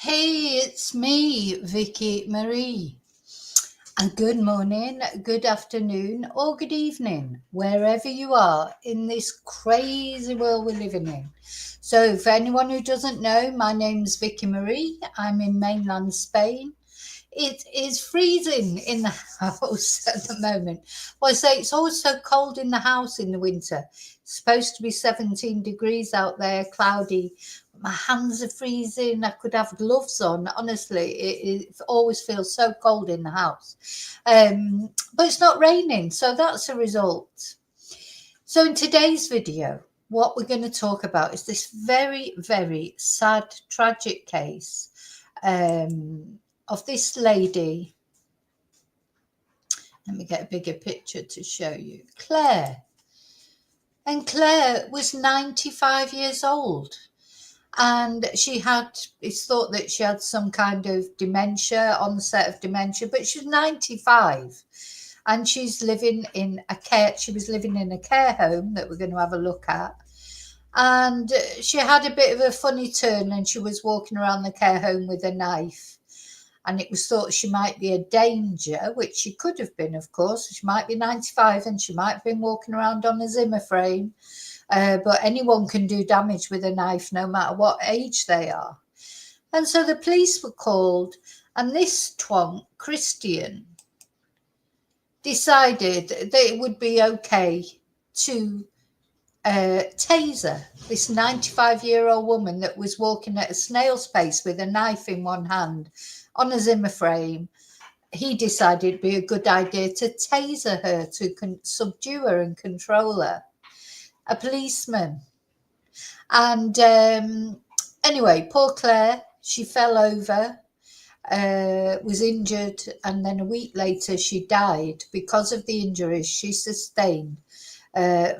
Hey, it's me, Vicki Marie. And good morning, good afternoon, or good evening, wherever you are in this crazy world we're living in. So, for anyone who doesn't know, my name's Vicki Marie. I'm in mainland Spain. It is freezing in the house at the moment. Well, I say it's always so cold in the house in the winter. It's supposed to be 17 degrees out there, cloudy. My hands are freezing. I could have gloves on. Honestly, it always feels so cold in the house. But it's not raining, so that's a result. So, in today's video, what we're going to talk about is this very, very sad, tragic case. Of this lady. Let me get a bigger picture to show you. Claire. And Claire was 95 years old. And it's thought that she had some kind of dementia, onset of dementia, but she's 95. And she was living in a care home that we're going to have a look at. And she had a bit of a funny turn and she was walking around the care home with a knife. And it was thought she might be a danger, which she could have been, of course. She might be 95 and she might have been walking around on a Zimmer frame. But anyone can do damage with a knife, no matter what age they are. And so the police were called, and this twonk, Christian, decided that it would be okay to taser this 95-year-old woman that was walking at a snail's pace with a knife in one hand on a Zimmer frame. He decided it'd be a good idea to taser her to subdue her and control her. A policeman. And anyway, poor Claire, she fell over, was injured, and then a week later she died because of the injuries she sustained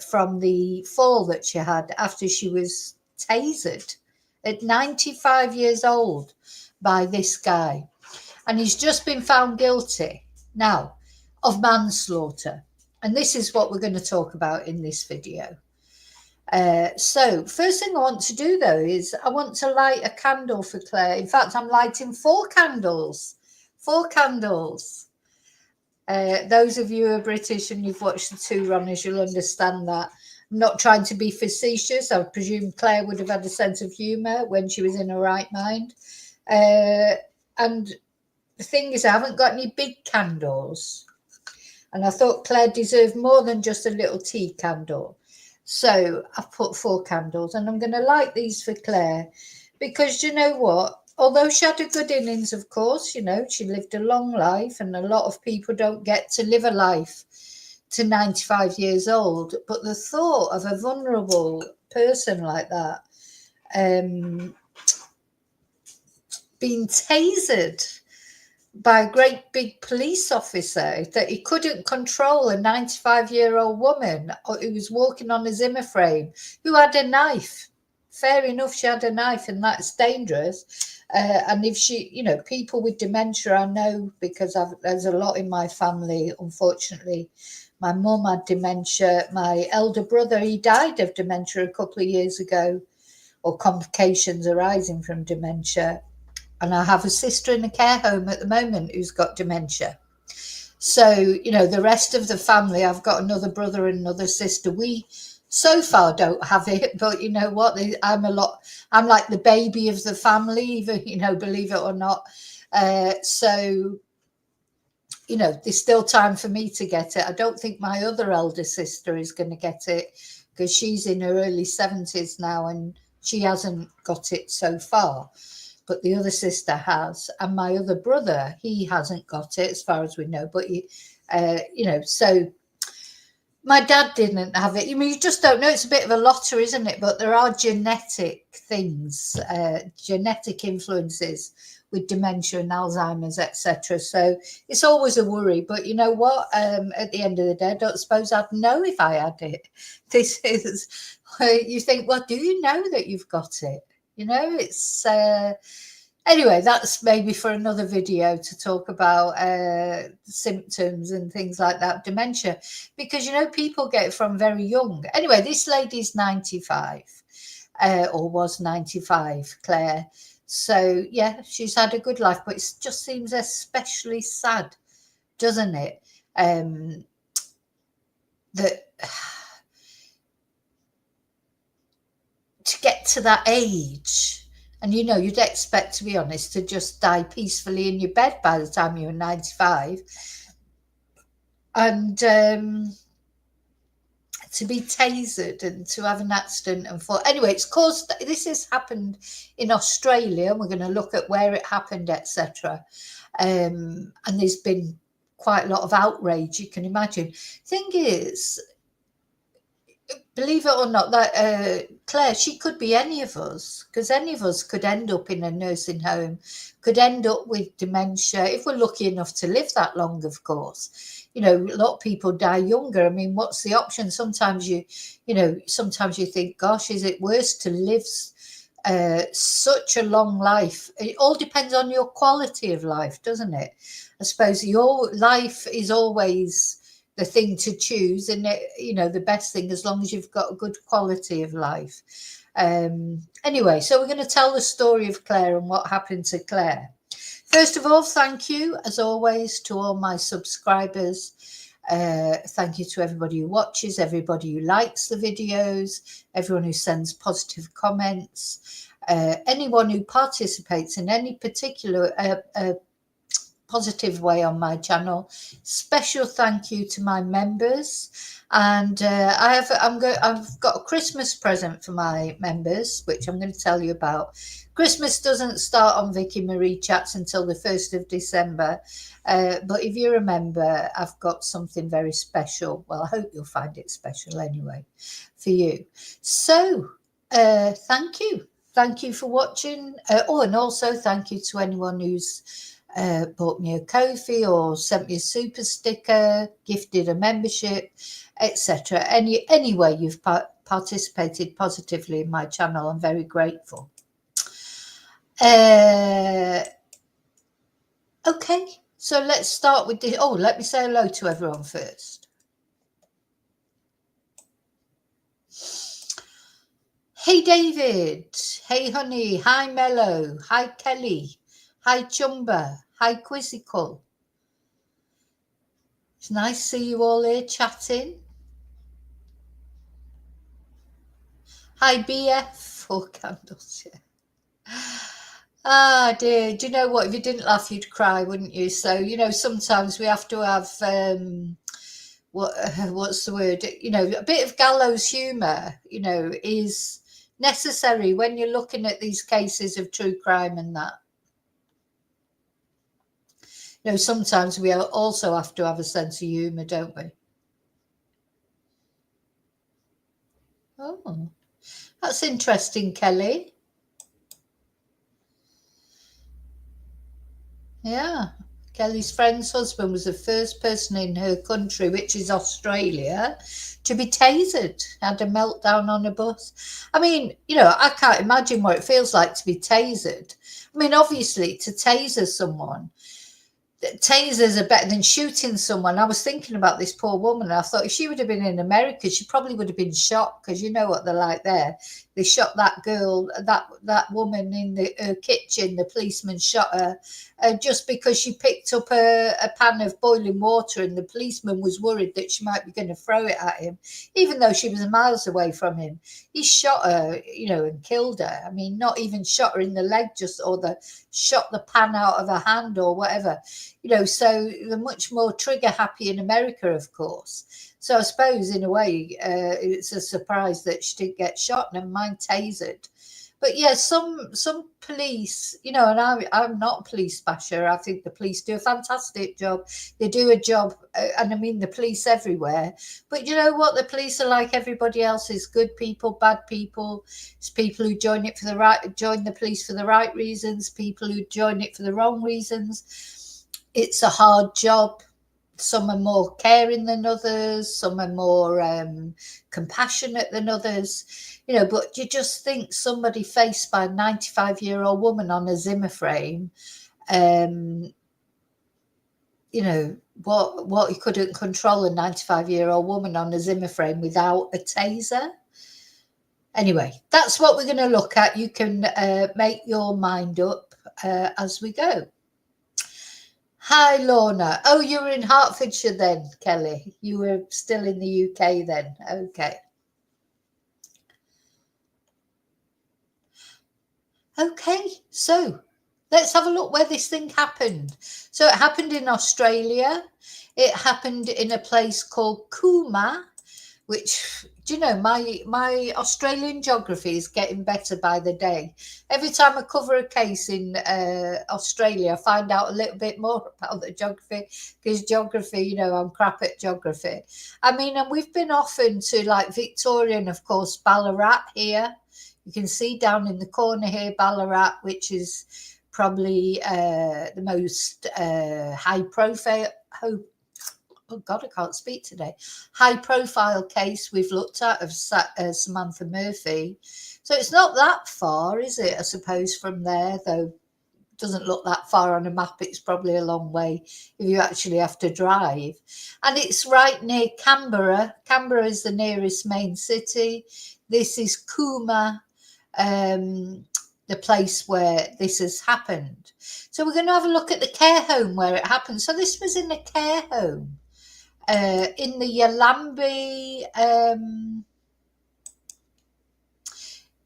from the fall that she had after she was tasered at 95 years old by this guy. And he's just been found guilty now of manslaughter. And this is what we're going to talk about in this video. So first thing I want to do though is I want to light a candle for Claire. In fact, I'm lighting 4 candles. 4 candles. Those of you who are British and you've watched the Two Runners, you'll understand that. I'm not trying to be facetious. I presume Claire would have had a sense of humour when she was in her right mind. And the thing is, I haven't got any big candles. And I thought Claire deserved more than just a little tea candle. So I've put 4 candles and I'm going to light these for Claire because you know what? Although she had a good innings, of course, you know, she lived a long life and a lot of people don't get to live a life to 95 years old. But the thought of a vulnerable person like that being tasered by a great big police officer that he couldn't control, a 95-year-old woman who was walking on a Zimmer frame, who had a knife. Fair enough, she had a knife and that's dangerous. And if she, you know, people with dementia, I know because there's a lot in my family, unfortunately. My mum had dementia. My elder brother, he died of dementia a couple of years ago, or complications arising from dementia. And I have a sister in a care home at the moment who's got dementia. So, you know, the rest of the family, I've got another brother and another sister. We so far don't have it, but you know what? I'm like the baby of the family, even, you know, believe it or not. So, you know, there's still time for me to get it. I don't think my other elder sister is going to get it because she's in her early 70s now and she hasn't got it so far. But the other sister has, and my other brother, he hasn't got it as far as we know. But, you know, so my dad didn't have it. I mean, you just don't know. It's a bit of a lottery, isn't it? But there are genetic things, genetic influences with dementia and Alzheimer's, etc. So it's always a worry. But you know what? At the end of the day, I don't suppose I'd know if I had it. This is, you think, well, do you know that you've got it? You know, it's anyway, that's maybe for another video to talk about symptoms and things like that, dementia, because, you know, people get it from very young. Anyway, this lady's 95 or was 95, Claire. So yeah, she's had a good life, but it just seems especially sad, doesn't it? That to get to that age, and you'd expect, to be honest, to just die peacefully in your bed by the time you were 95, and to be tasered and to have an accident and fall. Anyway, it's caused. This has happened in Australia, and we're going to look at where it happened, etc. And there's been quite a lot of outrage, you can imagine. Thing is, believe it or not, that Claire, she could be any of us, because any of us could end up in a nursing home, could end up with dementia, if we're lucky enough to live that long, of course. A lot of people die younger. I mean, what's the option? Sometimes sometimes you think, gosh, is it worse to live such a long life? It all depends on your quality of life, doesn't it? I suppose your life is always the thing to choose, and the best thing, as long as you've got a good quality of life. Anyway, so we're going to tell the story of Claire and what happened to Claire. First of all, thank you, as always, to all my subscribers. Thank you to everybody who watches, everybody who likes the videos, everyone who sends positive comments, anyone who participates in any particular positive way on my channel. Special thank you to my members, and I've got a Christmas present for my members, which I'm going to tell you about. Christmas doesn't start on Vicki Marie Chats until the 1st of December, but if you remember, I've got something very special. Well, I hope you'll find it special anyway for you. So thank you for watching. And also thank you to anyone who's bought me a Ko-fi or sent me a super sticker, gifted a membership, etc. Any way you've participated positively in my channel, I'm very grateful. Okay, so let's start with the. Oh, let me say hello to everyone first. Hey David, hey honey, hi Mello, hi Kelly, hi Chumba, hi Quizzical. It's nice to see you all here chatting. Hi BF, 4 candles, yeah. Ah dear, do you know what? If you didn't laugh, you'd cry, wouldn't you? So, sometimes we have to have, what's the word? A bit of gallows humour, is necessary when you're looking at these cases of true crime and that. Sometimes we also have to have a sense of humour, don't we? Oh, that's interesting, Kelly. Yeah. Kelly's friend's husband was the first person in her country, which is Australia, to be tasered, had a meltdown on a bus. I mean, I can't imagine what it feels like to be tasered. I mean, obviously, to taser someone, tasers are better than shooting someone. I was thinking about this poor woman, and I thought if she would have been in America, she probably would have been shot, because you know what they're like there. They shot that girl, that woman in her kitchen. The policeman shot her just because she picked up a pan of boiling water, and the policeman was worried that she might be going to throw it at him, even though she was miles away from him. He shot her, and killed her. I mean, not even shot her in the leg, shot the pan out of her hand or whatever. So they're much more trigger happy in America, of course. So I suppose in a way it's a surprise that she didn't get shot, never mind tasered. But yeah, some police, and I'm not a police basher. I think the police do a fantastic job. They do a job, and I mean the police everywhere. But you know what? The police are like everybody else. Is good people, bad people. It's people who join the police for the right reasons. People who join it for the wrong reasons. It's a hard job. Some are more caring than others. Some are more compassionate than others. But you just think somebody faced by a 95-year-old woman on a Zimmer frame, what he couldn't control a 95-year-old woman on a Zimmer frame without a taser. Anyway, that's what we're going to look at. You can make your mind up as we go. Hi, Lorna. Oh, you were in Hertfordshire then, Kelly. You were still in the UK then. Okay. Okay, so let's have a look where this thing happened. So it happened in Australia. It happened in a place called Cooma, which, do you know, my Australian geography is getting better by the day. Every time I cover a case in Australia, I find out a little bit more about the geography, because geography, you know, I'm crap at geography. I mean, and we've been often to like Victoria and, of course, Ballarat here. You can see down in the corner here, Ballarat, which is probably the most high profile, oh God, I can't speak today, high profile case we've looked at of Samantha Murphy. So it's not that far, is it? I suppose from there, though it doesn't look that far on a map. It's probably a long way if you actually have to drive. And it's right near Canberra. Canberra is the nearest main city. This is Cooma, the place where this has happened. So we're going to have a look at the care home where it happened. So this was in a care home in the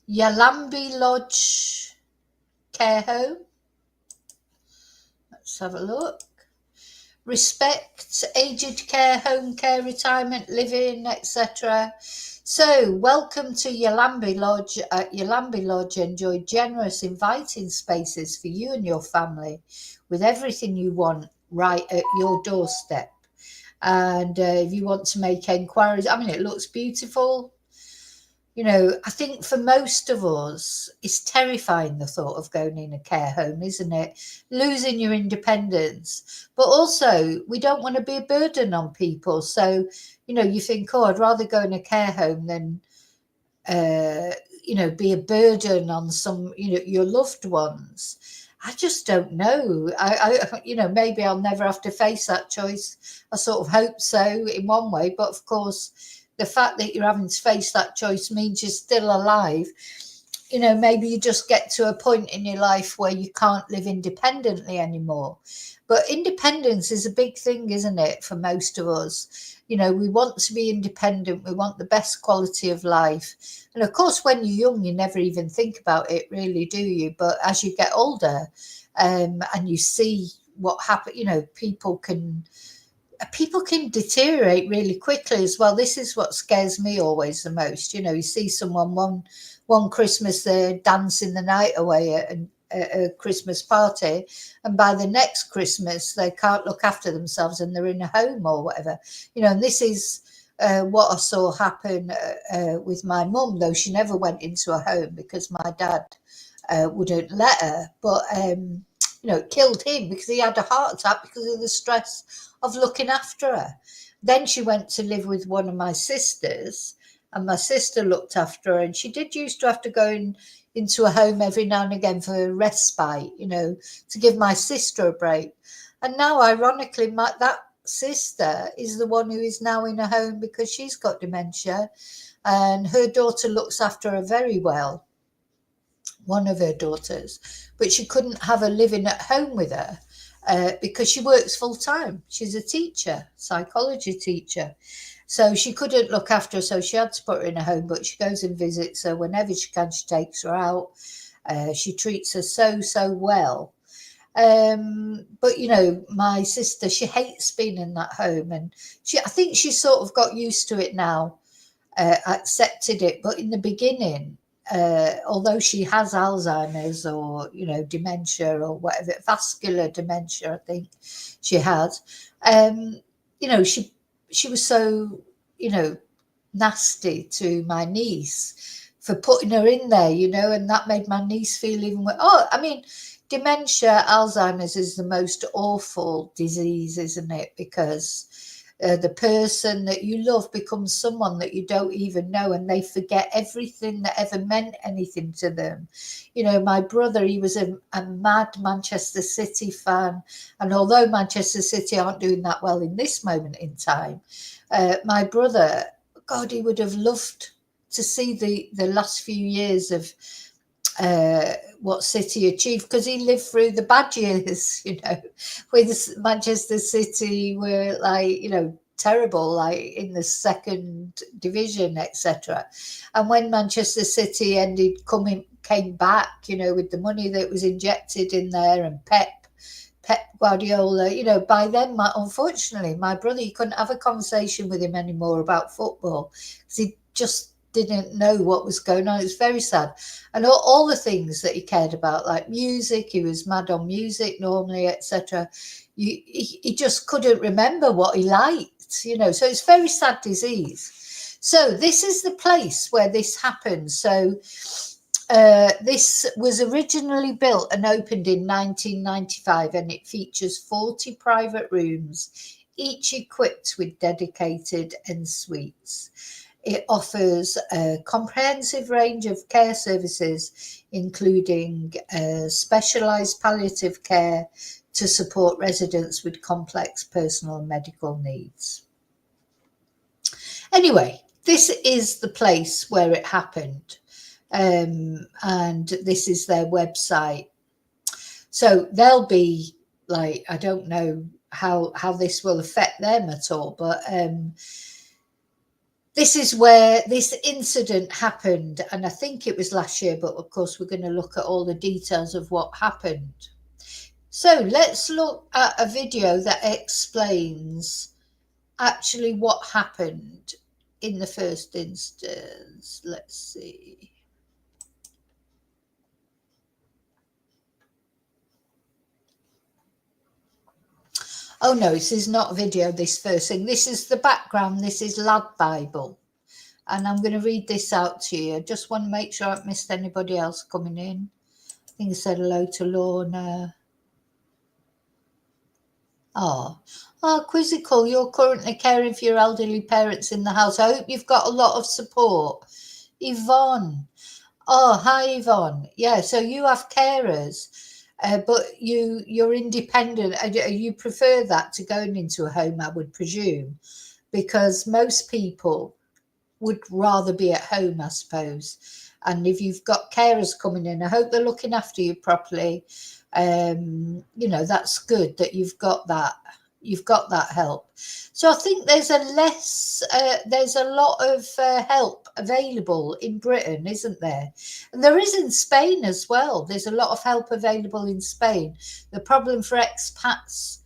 Yalambee Lodge care home. Let's have a look. Respect, aged care, home care, retirement living, etc. So, welcome to Yalambee Lodge. At Yalambee Lodge, enjoy generous, inviting spaces for you and your family with everything you want right at your doorstep. And if you want to make enquiries, I mean, it looks beautiful. You know, I think for most of us, it's terrifying the thought of going in a care home, isn't it? Losing your independence. But also, we don't want to be a burden on people. So, you know, you think, oh, I'd rather go in a care home than, you know, be a burden on some, you know, your loved ones. I just don't know. You know, maybe I'll never have to face that choice. I sort of hope so in one way. But of course, the fact that you're having to face that choice means you're still alive. You know, maybe you just get to a point in your life where you can't live independently anymore. But independence is a big thing, isn't it, for most of us? You know, we want to be independent. We want the best quality of life. And of course, when you're young, you never even think about it, really, do you? But as you get older and you see what happens, you know, people can deteriorate really quickly as well. This is what scares me always the most. You know, you see someone one Christmas they're dancing the night away at a Christmas party, and by the next Christmas they can't look after themselves and they're in a home or whatever. You know, and this is what I saw happen with my mum, though she never went into a home because my dad wouldn't let her. But you know, it killed him because he had a heart attack because of the stress of looking after her. Then she went to live with one of my sisters, and my sister looked after her, and she did used to have to go into a home every now and again for a respite, you know, to give my sister a break. And now, ironically, that sister is the one who is now in a home because she's got dementia, and her daughter looks after her very well, one of her daughters, but she couldn't have her living at home with her because she works full time. She's a teacher, psychology teacher. So she couldn't look after her, so she had to put her in a home, but she goes and visits her whenever she can. She takes her out. She treats her so well. But, you know, my sister, she hates being in that home. And I think she sort of got used to it now, accepted it. But in the beginning, although she has Alzheimer's or, you know, dementia or whatever, vascular dementia, I think she had, you know, she was so, you know, nasty to my niece for putting her in there, you know, and that made my niece feel even worse. Oh, I mean, dementia, Alzheimer's is the most awful disease, isn't it? Because the person that you love becomes someone that you don't even know, and they forget everything that ever meant anything to them. You know, my brother, he was a mad Manchester City fan, and although Manchester City aren't doing that well in this moment in time, my brother, God, he would have loved to see the last few years of what City achieved, because he lived through the bad years, with Manchester City were like, terrible, like in the second division, etc. And when Manchester City came back, with the money that was injected in there, and Pep Guardiola, by then, unfortunately, my brother, you couldn't have a conversation with him anymore about football, because he just didn't know what was going on. It's very sad. And all the things that he cared about, like music, he was mad on music normally, etc. He just couldn't remember what he liked, so it's very sad disease. So this is the place where this happened. So this was originally built and opened in 1995, and it features 40 private rooms, each equipped with dedicated en suites. It offers a comprehensive range of care services, including specialised palliative care to support residents with complex personal and medical needs. Anyway, this is the place where it happened. And this is their website. So they'll be like, I don't know how this will affect them at all, but this is where this incident happened, and I think it was last year, but of course we're going to look at all the details of what happened. So let's look at a video that explains actually what happened in the first instance. Let's see. Oh no, this is not a video, this first thing. This is the background. This is Lad Bible. And I'm going to read this out to you. I just want to make sure I haven't missed anybody else coming in. I think I said hello to Lorna. Oh, Quizzical, you're currently caring for your elderly parents in the house. I hope you've got a lot of support. Yvonne. Oh, hi, Yvonne. Yeah, so you have carers. But you're independent. You prefer that to going into a home, I would presume, because most people would rather be at home, I suppose. And if you've got carers coming in, I hope they're looking after you properly. That's good that you've got that help. So I think there's a lot of help available in Britain, isn't there? And there is in Spain as well. There's a lot of help available in Spain. The problem for expats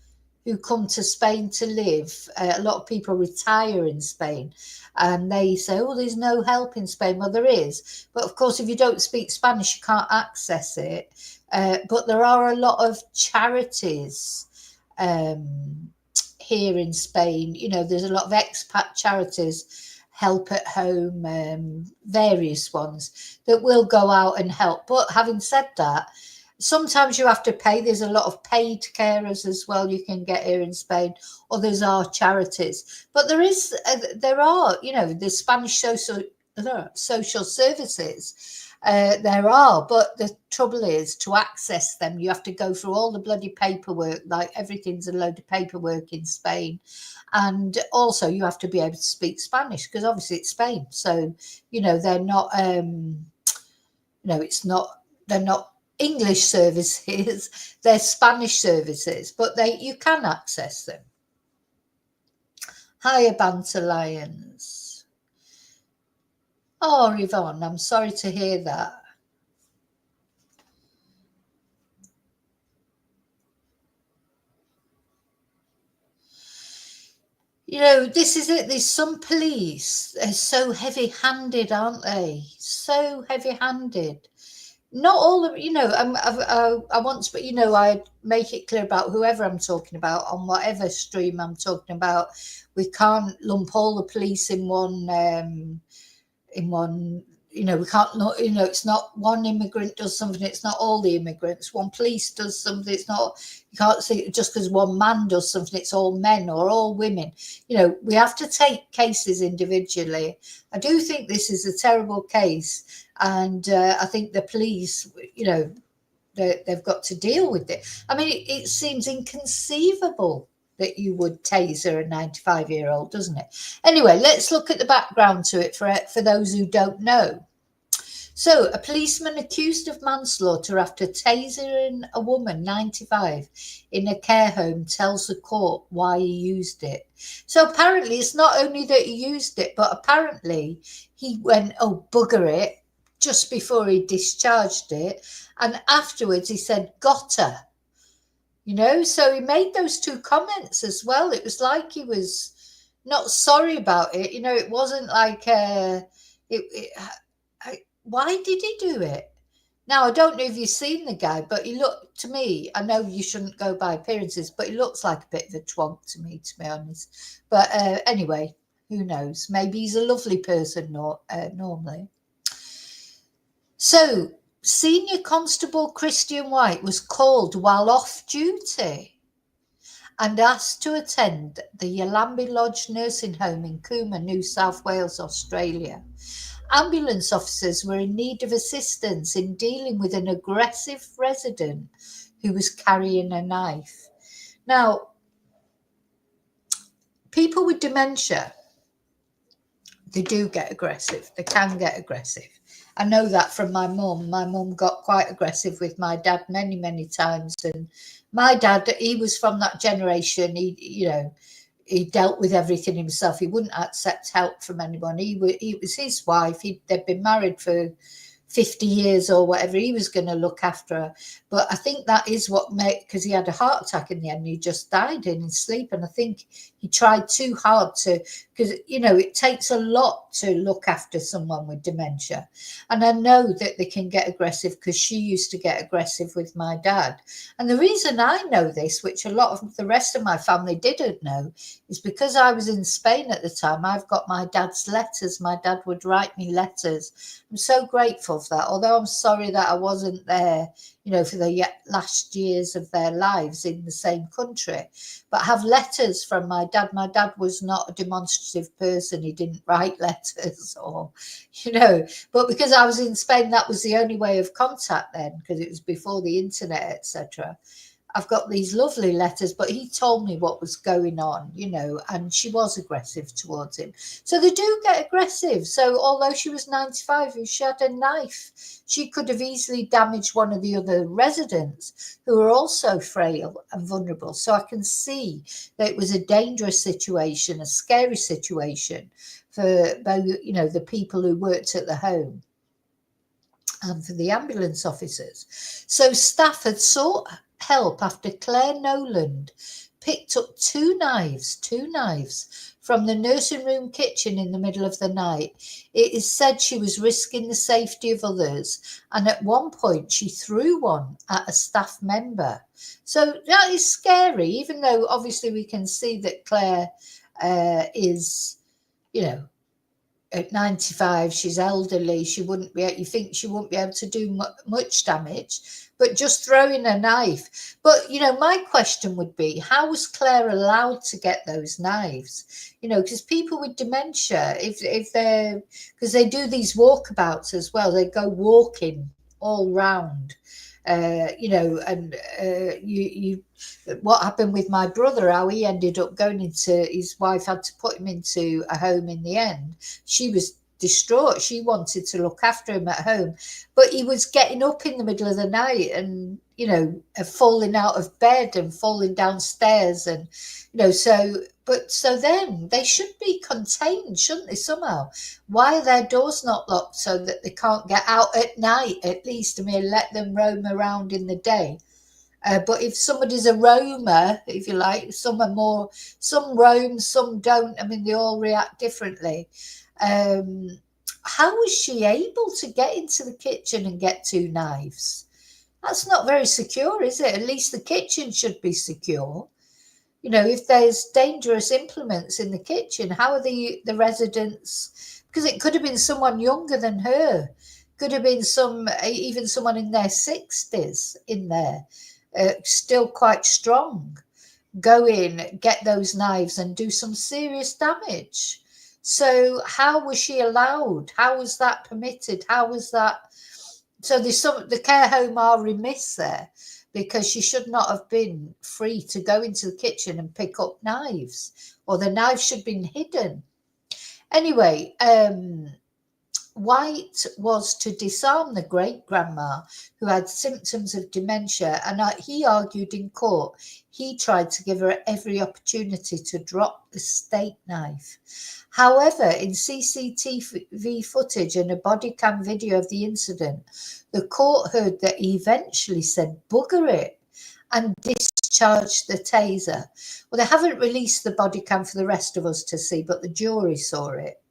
who come to Spain to live, a lot of people retire in Spain, and they say, oh, there's no help in Spain. Well, there is. But of course, if you don't speak Spanish, you can't access it. But there are a lot of charities here in Spain. There's a lot of expat charities, help at home, various ones that will go out and help. But having said that, sometimes you have to pay. There's a lot of paid carers as well you can get here in Spain. Others are charities. But there are, the Spanish social services. There are, but the trouble is, to access them, you have to go through all the bloody paperwork. Like, everything's a load of paperwork in Spain. And also you have to be able to speak Spanish, because obviously it's Spain. So, they're not, they're not English services, they're Spanish services, but you can access them. Hiya, Banter Lions. Oh, Yvonne, I'm sorry to hear that. This is it. There's some police, they're so heavy-handed, aren't they? So heavy-handed. Not all of, I want to, but, I make it clear about whoever I'm talking about on whatever stream I'm talking about. We can't lump all the police in one, we can't, it's not one immigrant does something, it's not all the immigrants. One police does something, it's not, you can't say just because one man does something, it's all men or all women. We have to take cases individually. I do think this is a terrible case, and I think the police, they've got to deal with it. I mean, it seems inconceivable that you would taser a 95-year-old, doesn't it? Anyway, let's look at the background to it for those who don't know. So, a policeman accused of manslaughter after tasering a woman, 95, in a care home tells the court why he used it. So, apparently, it's not only that he used it, but apparently he went, oh, bugger it, just before he discharged it. And afterwards, he said, got her. You know, so he made those two comments as well. It was like he was not sorry about it. You know, it wasn't like why did he do it? Now, I don't know if you've seen the guy, but he looked to me, I know you shouldn't go by appearances, but he looks like a bit of a twonk to me, to be honest. But anyway, who knows? Maybe he's a lovely person normally. So, Senior Constable Christian White was called while off duty and asked to attend the Yalambee Lodge nursing home in Cooma, New South Wales, Australia. Ambulance officers were in need of assistance in dealing with an aggressive resident who was carrying a knife. Now, people with dementia, they do get aggressive. They can get aggressive. I know that from my mum. My mum got quite aggressive with my dad many, many times. And my dad, he was from that generation. He dealt with everything himself. He wouldn't accept help from anyone. It was his wife. They'd been married for 50 years or whatever. He was going to look after her. But I think that is what made, because he had a heart attack in the end. He just died in his sleep. And I think he tried too hard because, it takes a lot to look after someone with dementia. And I know that they can get aggressive because she used to get aggressive with my dad. And the reason I know this, which a lot of the rest of my family didn't know, is because I was in Spain at the time. I've got my dad's letters. My dad would write me letters. I'm so grateful for that, although I'm sorry that I wasn't there, for the last years of their lives in the same country. But I have letters from my dad. My dad was not a demonstrative person. He didn't write letters but because I was in Spain, that was the only way of contact then, because it was before the internet, etc. I've got these lovely letters, but he told me what was going on, and she was aggressive towards him. So they do get aggressive. So although she was 95, if she had a knife, she could have easily damaged one of the other residents who were also frail and vulnerable. So I can see that it was a dangerous situation, a scary situation for the people who worked at the home and for the ambulance officers. So staff had sought help after Claire Noland picked up two knives from the nursing room kitchen in the middle of the night. It is said she was risking the safety of others, and at one point she threw one at a staff member. So that is scary, even though obviously we can see that Claire is, at 95, she's elderly. You think she wouldn't be able to do much damage, but just throwing a knife. But, my question would be, how was Claire allowed to get those knives? Because people with dementia, because they do these walkabouts as well, they go walking all round. What happened with my brother, how he ended up going into, his wife had to put him into a home in the end. She was distraught. She wanted to look after him at home, but he was getting up in the middle of the night and, falling out of bed and falling downstairs. And, so then they should be contained, shouldn't they, somehow? Why are their doors not locked so that they can't get out at night, at least? Let them roam around in the day. But if somebody's a roamer, if you like, some roam, some don't. They all react differently. How was she able to get into the kitchen and get two knives? That's not very secure, is it? At least the kitchen should be secure. If there's dangerous implements in the kitchen, how are the residents? Because it could have been someone younger than her. Could have been even someone in their 60s in there, still quite strong. Go in, get those knives and do some serious damage. So how was she allowed? How was that permitted? How was that So the care home are remiss there, because she should not have been free to go into the kitchen and pick up knives, or the knives should have been hidden. Anyway, White was to disarm the great grandma who had symptoms of dementia, and he argued in court he tried to give her every opportunity to drop the steak knife. However, in CCTV footage and a body cam video of the incident, the court heard that he eventually said, "Bugger it," and discharged the taser. Well, they haven't released the body cam for the rest of us to see, but the jury saw it.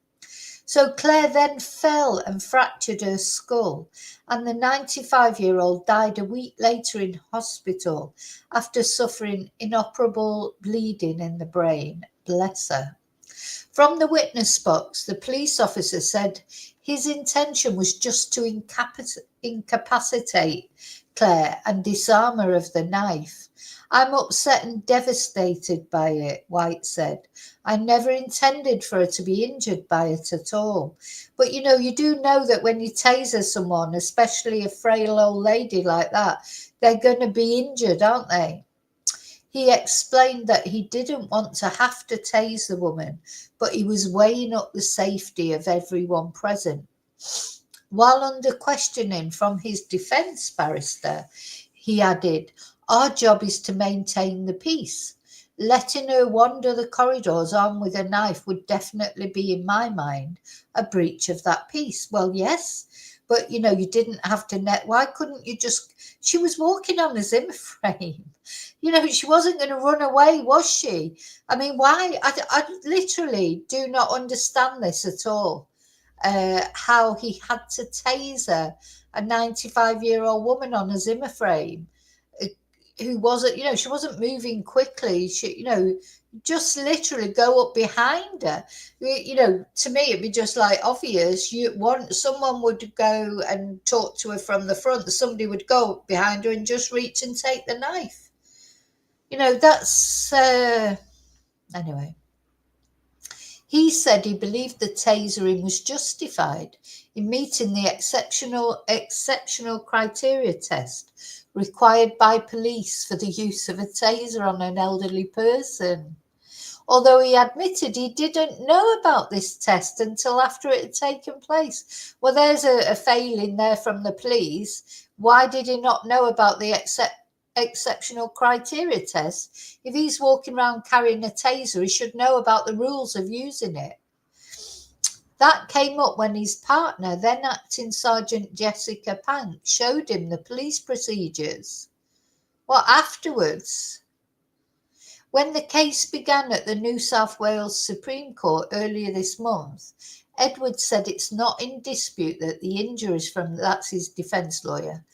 So Claire then fell and fractured her skull, and the 95-year-old died a week later in hospital after suffering inoperable bleeding in the brain. Bless her. From the witness box, the police officer said his intention was just to incapacitate Claire and disarm her of the knife. "I'm upset and devastated by it," White said. "I never intended for her to be injured by it at all." But you do know that when you taser someone, especially a frail old lady like that, they're going to be injured, aren't they? He explained that he didn't want to have to tase the woman, but he was weighing up the safety of everyone present. While under questioning from his defence barrister, he added, "Our job is to maintain the peace. Letting her wander the corridors armed with a knife would definitely be, in my mind, a breach of that peace." Well, yes, but you didn't have to why couldn't you just, she was walking on a Zimmer frame. She wasn't going to run away, was she? I mean, why? I literally do not understand this at all. How he had to taser a 95-year-old woman on a Zimmer frame, who wasn't, she wasn't moving quickly. She, just literally go up behind her. To me, it'd be just like obvious. Someone would go and talk to her from the front. Somebody would go up behind her and just reach and take the knife. That's anyway. He said he believed the tasering was justified in meeting the exceptional criteria test required by police for the use of a taser on an elderly person. Although he admitted he didn't know about this test until after it had taken place. Well, there's a failing there from the police. Why did he not know about the exceptional criteria test? If he's walking around carrying a taser, he should know about the rules of using it. That came up when his partner, then acting Sergeant Jessica Pank, showed him the police procedures. Well, afterwards, when the case began at the New South Wales Supreme Court earlier this month, Edwards said it's not in dispute that the injuries that's his defence lawyer,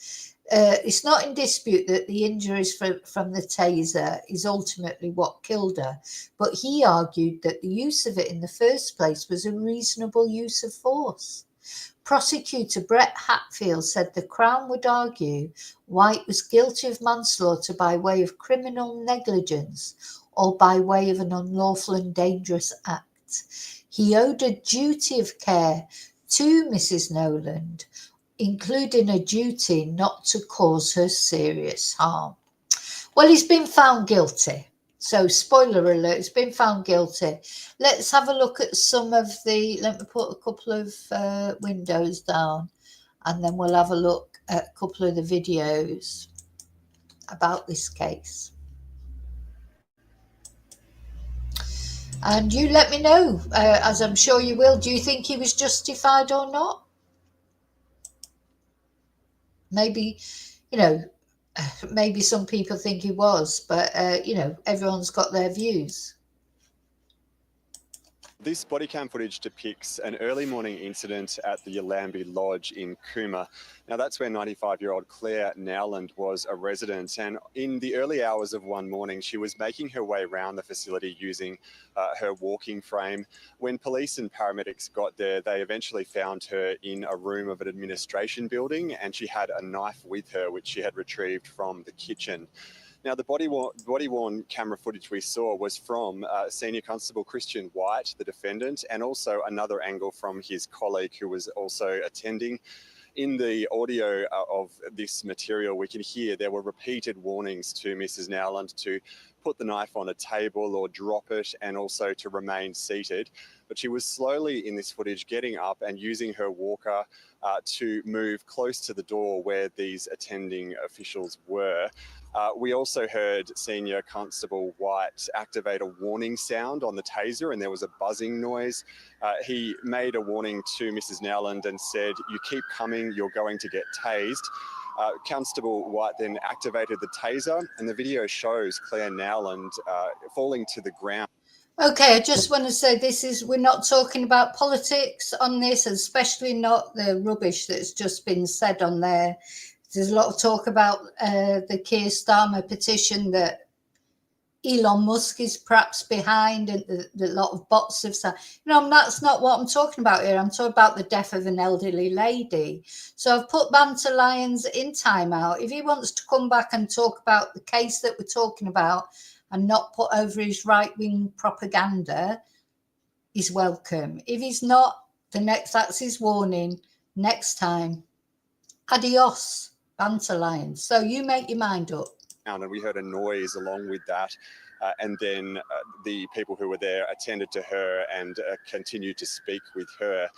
it's not in dispute that the injuries from the taser is ultimately what killed her, but he argued that the use of it in the first place was a reasonable use of force. Prosecutor Brett Hatfield said the Crown would argue White was guilty of manslaughter by way of criminal negligence or by way of an unlawful and dangerous act. He owed a duty of care to Mrs. Noland, including a duty not to cause her serious harm. Well, he's been found guilty. So, spoiler alert, he's been found guilty. Let's have a look at some of let me put a couple of windows down, and then we'll have a look at a couple of the videos about this case. And you let me know, as I'm sure you will, do you think he was justified or not? Maybe, maybe some people think he was, but, everyone's got their views. This body cam footage depicts an early morning incident at the Yallambee Lodge in Cooma. Now, that's where 95-year-old Claire Nowland was a resident. And in the early hours of one morning, she was making her way around the facility using her walking frame. When police and paramedics got there, they eventually found her in a room of an administration building, and she had a knife with her, which she had retrieved from the kitchen. Now, the body-worn camera footage we saw was from Senior Constable Christian White, the defendant, and also another angle from his colleague who was also attending. In the audio of this material, we can hear there were repeated warnings to Mrs. Nowland to put the knife on a table or drop it, and also to remain seated. But she was slowly, in this footage, getting up and using her walker to move close to the door where these attending officials were. We also heard Senior Constable White activate a warning sound on the taser, and there was a buzzing noise. He made a warning to Mrs. Nowland and said, "You keep coming, you're going to get tased." Constable White then activated the taser, and the video shows Claire Nowland falling to the ground. Okay, I just want to say we're not talking about politics on this, especially not the rubbish that's just been said on there. There's a lot of talk about the Keir Starmer petition that Elon Musk is perhaps behind, and a lot of bots have said, that's not what I'm talking about here. I'm talking about the death of an elderly lady. So I've put Banter Lions in timeout. If he wants to come back and talk about the case that we're talking about and not put over his right-wing propaganda, he's welcome. If he's not, that's his warning. Next time, adios, Banter Lions. So you make your mind up. And we heard a noise along with that. And then the people who were there attended to her and continued to speak with her.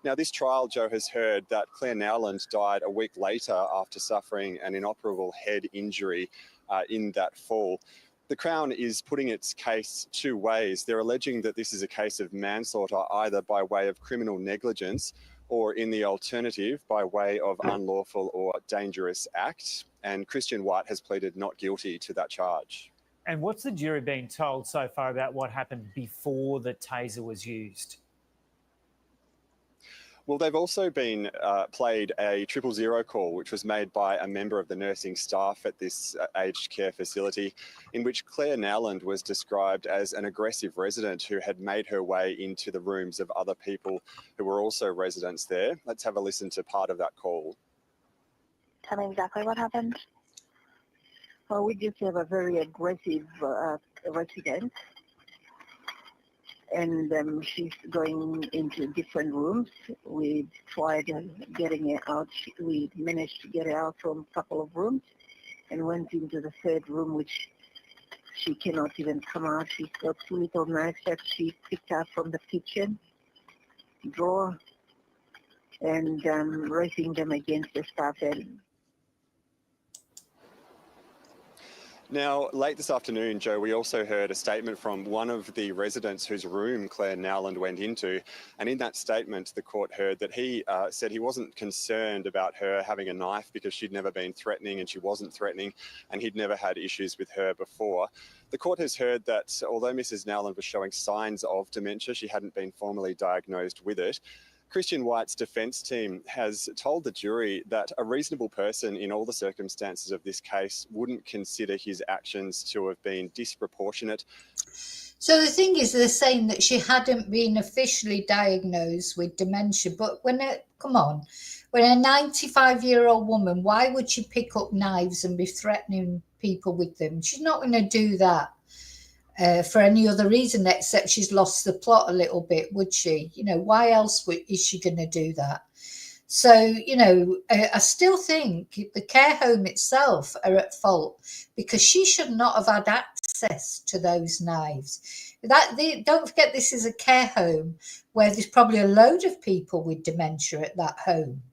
Now, this trial, Joe, has heard that Claire Nowland died a week later after suffering an inoperable head injury in that fall. The Crown is putting its case two ways. They're alleging that this is a case of manslaughter, either by way of criminal negligence or, in the alternative, by way of unlawful or dangerous act. And Christian White has pleaded not guilty to that charge. And what's the jury been told so far about what happened before the taser was used? Well, they've also been played a 000 call, which was made by a member of the nursing staff at this aged care facility, in which Claire Nowland was described as an aggressive resident who had made her way into the rooms of other people who were also residents there. Let's have a listen to part of that call. Tell me exactly what happened. Well, we just have a very aggressive resident, and she's going into different rooms. We tried getting her out. We managed to get her out from a couple of rooms and went into the third room, which she cannot even come out. She's got two little knives that she picked up from the kitchen drawer and raising them against the staff head. Now, late this afternoon, Joe, we also heard a statement from one of the residents whose room Claire Nowland went into. And in that statement, the court heard that he said he wasn't concerned about her having a knife because she'd never been threatening and she wasn't threatening, and he'd never had issues with her before. The court has heard that although Mrs. Nowland was showing signs of dementia, she hadn't been formally diagnosed with it. Christian White's defence team has told the jury that a reasonable person in all the circumstances of this case wouldn't consider his actions to have been disproportionate. So the thing is, they're saying that she hadn't been officially diagnosed with dementia, but when a 95-year-old woman, why would she pick up knives and be threatening people with them? She's not going to do that for any other reason except she's lost the plot a little bit, would she? Why else is she going to do that? So, I still think the care home itself are at fault because she should not have had access to those knives. Don't forget, this is a care home where there's probably a load of people with dementia at that home.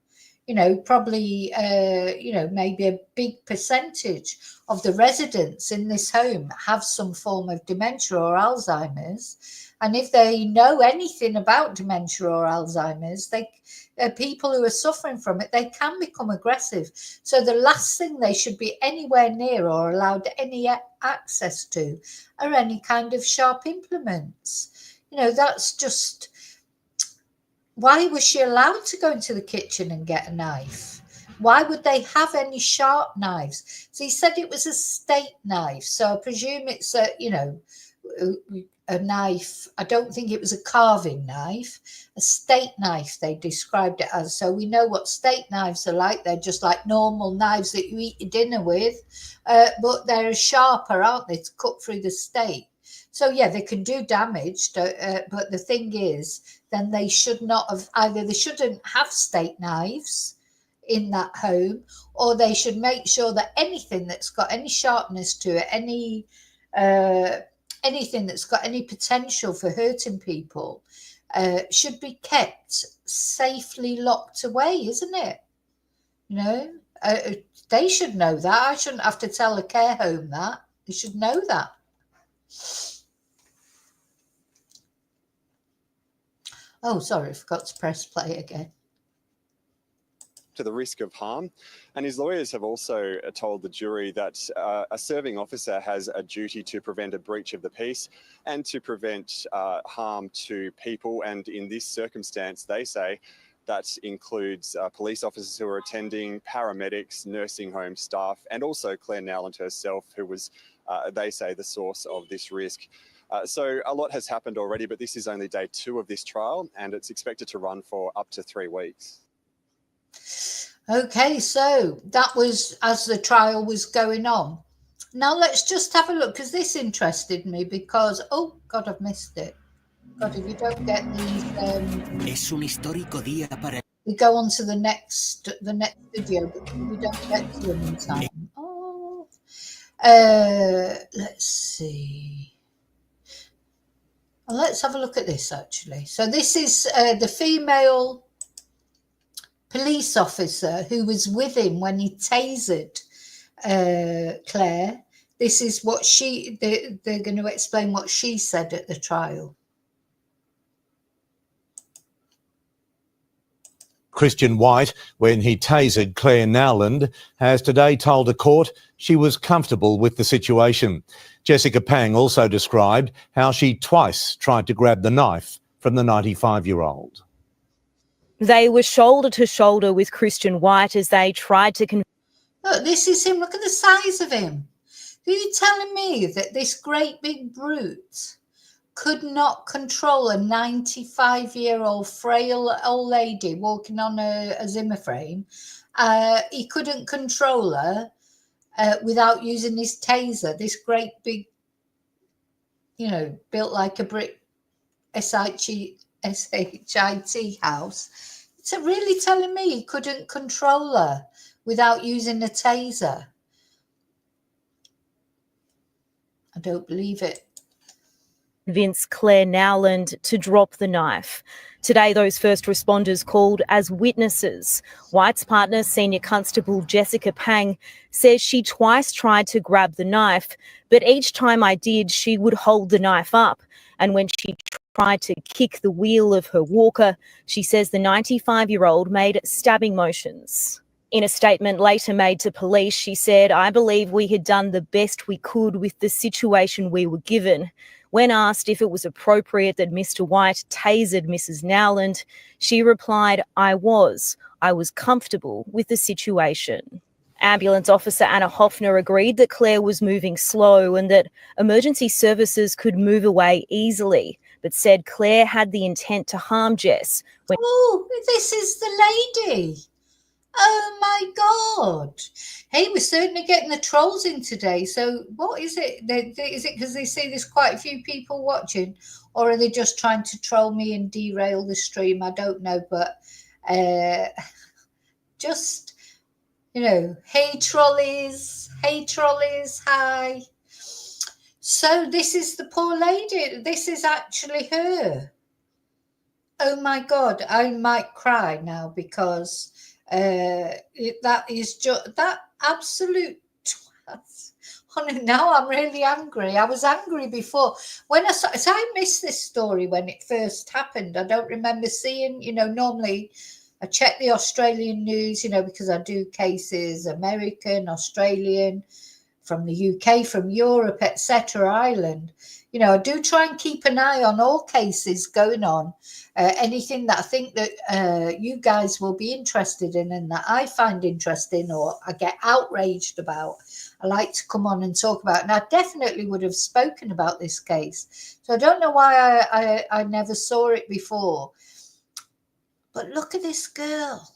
Probably, maybe a big percentage of the residents in this home have some form of dementia or Alzheimer's. And if they know anything about dementia or Alzheimer's, people who are suffering from it, they can become aggressive. So the last thing they should be anywhere near or allowed any access to are any kind of sharp implements. That's just... Why was she allowed to go into the kitchen and get a knife? Why would they have any sharp knives? So he said it was a steak knife. So I presume it's a knife. I don't think it was a carving knife. A steak knife, they described it as. So we know what steak knives are like. They're just like normal knives that you eat your dinner with. But they're sharper, aren't they, to cut through the steak. So, yeah, they can do damage, but the thing is, then they should not have, either they shouldn't have steak knives in that home, or they should make sure that anything that's got any sharpness to it, anything that's got any potential for hurting people, should be kept safely locked away, isn't it? You know, they should know that. I shouldn't have to tell a care home that. They should know that. Oh, sorry, I forgot to press play again. To the risk of harm. And his lawyers have also told the jury that a serving officer has a duty to prevent a breach of the peace and to prevent harm to people. And in this circumstance, they say that includes police officers who are attending, paramedics, nursing home staff, and also Claire Nowland herself, who was, they say, the source of this risk. So a lot has happened already, but this is only day 2 of this trial, and it's expected to run for up to 3 weeks. Okay, so that was as the trial was going on. Now let's just have a look, because this interested me, because, oh God, I've missed it. God, if you don't get these, we go on to the next video, but we don't get to them in time. Oh, let's see. Well, let's have a look at this, actually. So this is the female police officer who was with him when he tasered Claire. This is what they're going to explain what she said at the trial. Christian White, when he tasered Claire Nowland, has today told a court she was comfortable with the situation. Jessica Pang also described how she twice tried to grab the knife from the 95-year-old. They were shoulder to shoulder with Christian White as they tried to... Look, this is him. Look at the size of him. Are you telling me that this great big brute could not control a 95-year-old frail old lady walking on a Zimmer frame? He couldn't control her without using his taser. This great big, you know, built like a brick SHIT house. It's really telling me he couldn't control her without using a taser. I don't believe it. Convince Claire Nowland to drop the knife. Today, those first responders called as witnesses. White's partner, Senior Constable Jessica Pang, says she twice tried to grab the knife, but each time I did, she would hold the knife up. And when she tried to kick the wheel of her walker, she says the 95-year-old made stabbing motions. In a statement later made to police, she said, "I believe we had done the best we could with the situation we were given." When asked if it was appropriate that Mr. White tasered Mrs. Nowland, she replied, I was comfortable with the situation. Ambulance officer Anna Hoffner agreed that Claire was moving slow and that emergency services could move away easily, but said Claire had the intent to harm Jess. Oh, this is the lady. Oh my God. Hey, we're certainly getting the trolls in today. So what is it? Is it because they see there's quite a few people watching, or are they just trying to troll me and derail the stream? I don't know, but just, you know, hey trolleys, hi. So this is the poor lady. This is actually her. Oh my God, I might cry now because that is just that absolute twat. Now I'm really angry. I was angry before when I missed this story when it first happened. I don't remember seeing, you know, normally I check the Australian news, you know, because I do cases, American, Australian, from the UK, from Europe, etc., Ireland. You know, I do try and keep an eye on all cases going on, anything that I think that you guys will be interested in and that I find interesting or I get outraged about. I like to come on and talk about it. And I definitely would have spoken about this case. So I don't know why I never saw it before. But look at this girl.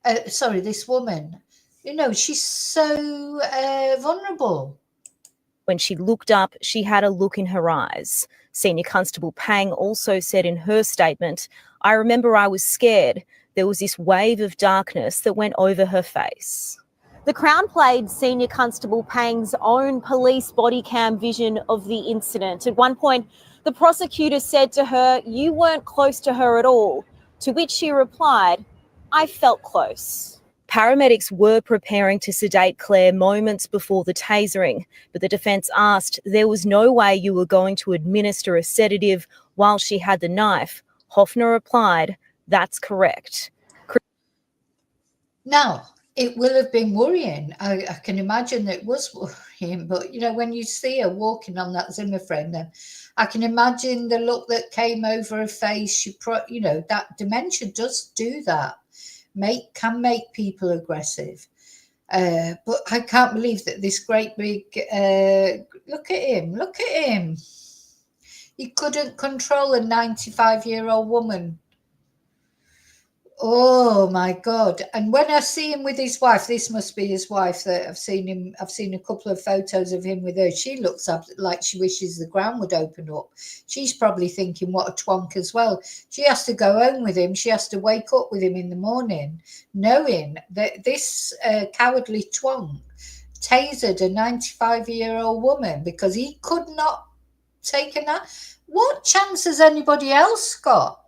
This woman. You know, she's so vulnerable. When she looked up, she had a look in her eyes. Senior Constable Pang also said in her statement, I remember I was scared, there was this wave of darkness that went over her face. The Crown played Senior Constable Pang's own police body cam vision of the incident. At one point, the prosecutor said to her, "You weren't close to her at all," to which she replied, "I felt close." Paramedics were preparing to sedate Claire moments before the tasering, but the defence asked there was no way you were going to administer a sedative while she had the knife. Hoffner replied, "That's correct." Now, it will have been worrying. I can imagine that it was worrying, but, you know, when you see her walking on that Zimmer frame, then I can imagine the look that came over her face. You know, that dementia does do that. Can make people aggressive. But I can't believe that this great big, look at him. He couldn't control a 95-year-old woman. Oh my God. And when I see him with his wife, this must be his wife that I've seen a couple of photos of him with her. She looks up like she wishes the ground would open up. She's probably thinking, what a twonk as well. She has to go home with him. She has to wake up with him in the morning, knowing that this cowardly twonk tasered a 95-year-old woman because he could not take a nap. What chance has anybody else got?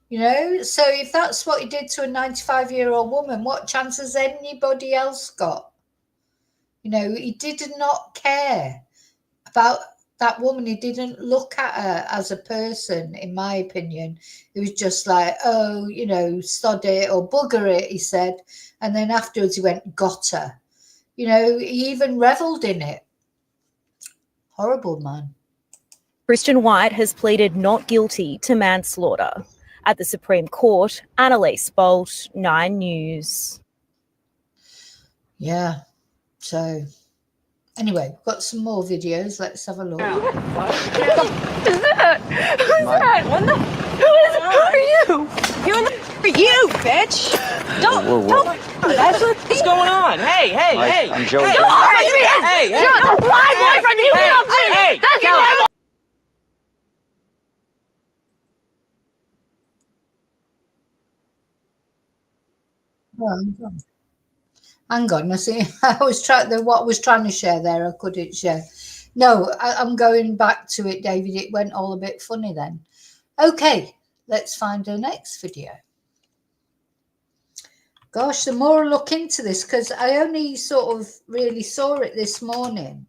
You know, so if that's what he did to a 95-year-old woman, what chance has anybody else got? You know, he did not care about that woman. He didn't look at her as a person, in my opinion. It was just like, oh, you know, sod it or bugger it, he said. And then afterwards he went, got her. You know, he even revelled in it. Horrible man. Christian White has pleaded not guilty to manslaughter. At the Supreme Court, Annalise Bolt, 9 News. Yeah, so anyway, we've got some more videos. Let's have a look. What is that? Who's that? Who are you? Who are you, bitch? Don't. That's what's going on. Hey. I'm Joe. Hey. That's my boyfriend. You can't. Hey. That's my boyfriend. Hang on, I see. What I was trying to share there, I couldn't share. No, I'm going back to it, David. It went all a bit funny then. Okay, let's find the next video. Gosh, the more I look into this, because I only sort of really saw it this morning,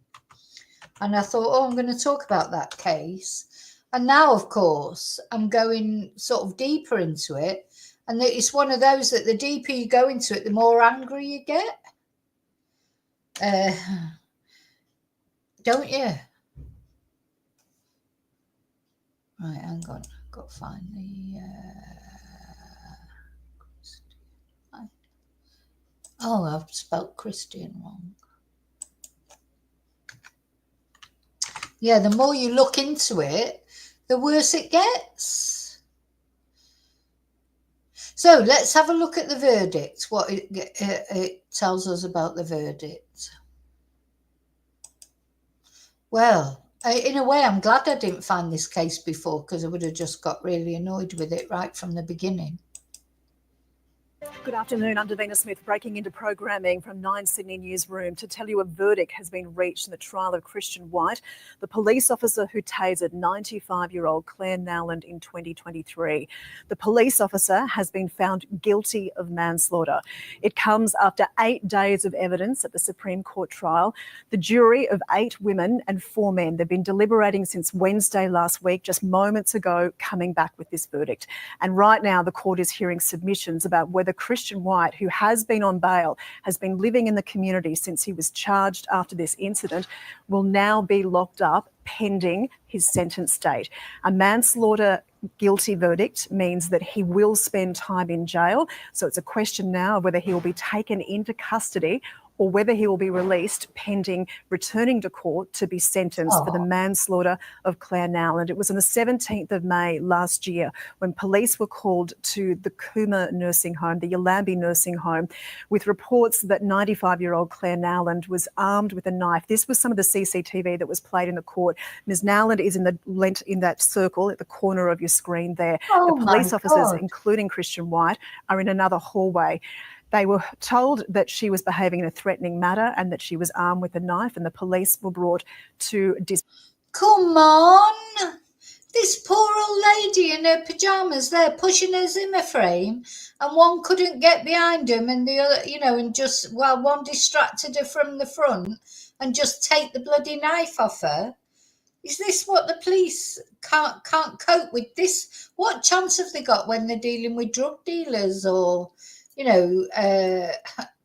and I thought, oh, I'm going to talk about that case. And now, of course, I'm going sort of deeper into it. And it's one of those that the deeper you go into it, the more angry you get. Don't you? Right, hang on. I've got to find the... oh, I've spelled Christian wrong. Yeah, the more you look into it, the worse it gets. So let's have a look at the verdict, what it tells us about the verdict. Well, in a way, I'm glad I didn't find this case before, because I would have just got really annoyed with it right from the beginning. Good afternoon, I'm Davina Smith, breaking into programming from 9 Sydney Newsroom to tell you a verdict has been reached in the trial of Christian White, the police officer who tasered 95-year-old Claire Nowland in 2023. The police officer has been found guilty of manslaughter. It comes after 8 days of evidence at the Supreme Court trial. The jury of 8 women and 4 men, they've been deliberating since Wednesday last week, just moments ago, coming back with this verdict. And right now, the court is hearing submissions about whether Christian White, who has been on bail, has been living in the community since he was charged after this incident, will now be locked up pending his sentence date. A manslaughter guilty verdict means that he will spend time in jail. So it's a question now of whether he will be taken into custody or whether he will be released pending returning to court to be sentenced for the manslaughter of Claire Nowland. It was on the 17th of May last year when police were called to the Cooma nursing home, the Yallambee nursing home, with reports that 95-year-old Claire Nowland was armed with a knife. This was some of the CCTV that was played in the court. Ms. Nowland is in that circle at the corner of your screen there. The police officers, including Christian White, are in another hallway. They were told that she was behaving in a threatening manner and that she was armed with a knife, and the police were brought to... Come on! This poor old lady in her pyjamas there pushing her Zimmer frame, and one couldn't get behind him, and the other, you know, and just, well, one distracted her from the front and just take the bloody knife off her. Is this what the police can't cope with this? What chance have they got when they're dealing with drug dealers or, you know,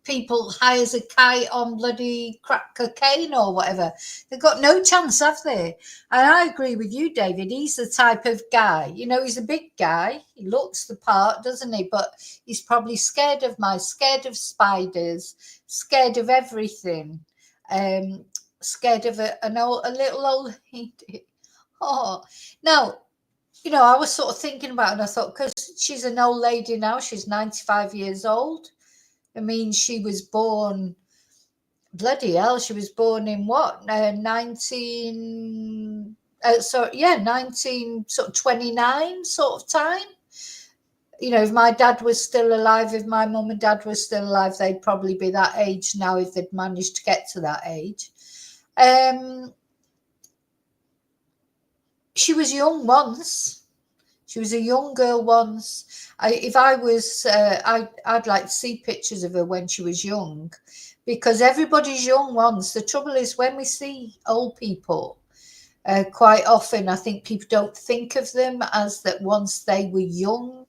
people high as a kite on bloody crack cocaine or whatever? They've got no chance, have they? And I agree with you, David. He's the type of guy, you know, he's a big guy. He looks the part, doesn't he? But he's probably scared of mice, scared of spiders, scared of everything. Scared of a little old lady. Oh, now, you know, I was sort of thinking about it, and I thought, because she's an old lady now, she's 95 years old. I mean, she was born, bloody hell, she was born in what? 1929 sort of time. You know, if my dad was still alive, if my mum and dad were still alive, they'd probably be that age now if they'd managed to get to that age. She was young once. She was a young girl once. I'd like to see pictures of her when she was young, because everybody's young once. The trouble is when we see old people, quite often I think people don't think of them as that once they were young.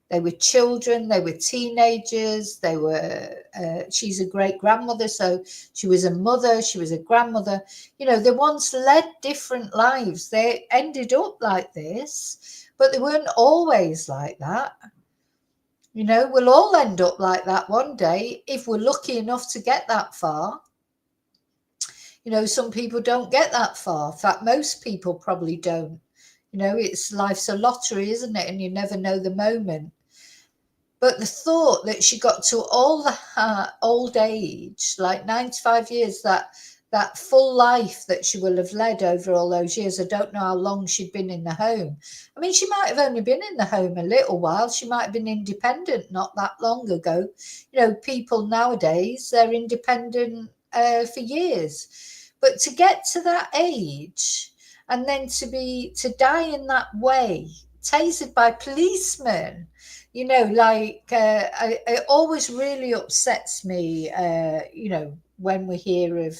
They were children, they were teenagers, they were, she's a great grandmother, so she was a mother, she was a grandmother. You know, they once led different lives. They ended up like this, but they weren't always like that. You know, we'll all end up like that one day if we're lucky enough to get that far. You know, some people don't get that far. In fact, most people probably don't. You know, life's a lottery, isn't it? And you never know the moment. But the thought that she got to all the old age, like 95 years, that full life that she will have led over all those years. I don't know how long she'd been in the home. I mean, she might have only been in the home a little while. She might have been independent not that long ago. You know, people nowadays, they're independent for years. But to get to that age and then to die in that way, tasered by policemen, you know, like it always really upsets me, you know, when we hear of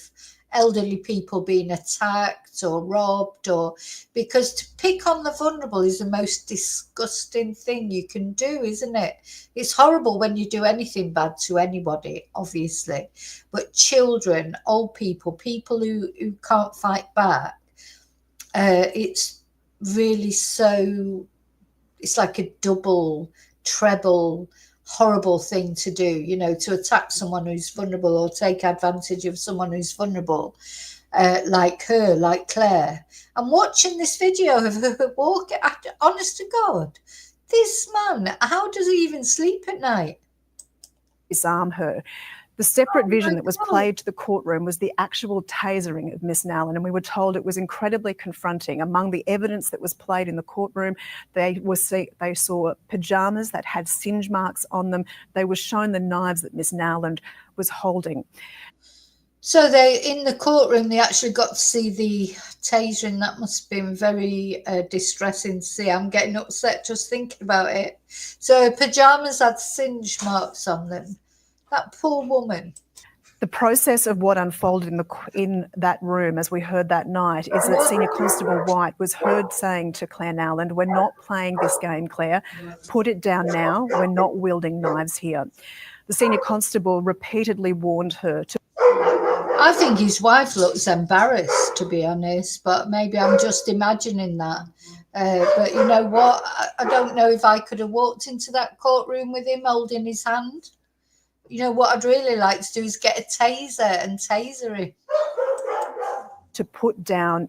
elderly people being attacked or robbed, or because to pick on the vulnerable is the most disgusting thing you can do, isn't it? It's horrible when you do anything bad to anybody, obviously, but children, old people, people who can't fight back, it's really so, it's like a double, treble, horrible thing to do, you know, to attack someone who's vulnerable or take advantage of someone who's vulnerable, like her, like Claire. I'm watching this video of her walking, honest to God, this man, how does he even sleep at night? Disarm her. The separate vision that was played to the courtroom was the actual tasering of Miss Nowland, and we were told it was incredibly confronting. Among the evidence that was played in the courtroom, they saw pyjamas that had singe marks on them. They were shown the knives that Miss Nowland was holding. So in the courtroom, they actually got to see the tasering. That must have been very distressing to see. I'm getting upset just thinking about it. So her pyjamas had singe marks on them. That poor woman. The process of what unfolded in that room, as we heard that night, is that Senior Constable White was heard saying to Claire Nowland, "We're not playing this game, Claire. Put it down now. We're not wielding knives here." The Senior Constable repeatedly warned her to... I think his wife looks embarrassed, to be honest, but maybe I'm just imagining that. But you know what? I don't know if I could have walked into that courtroom with him holding his hand. You know, what I'd really like to do is get a taser and taser him. To put down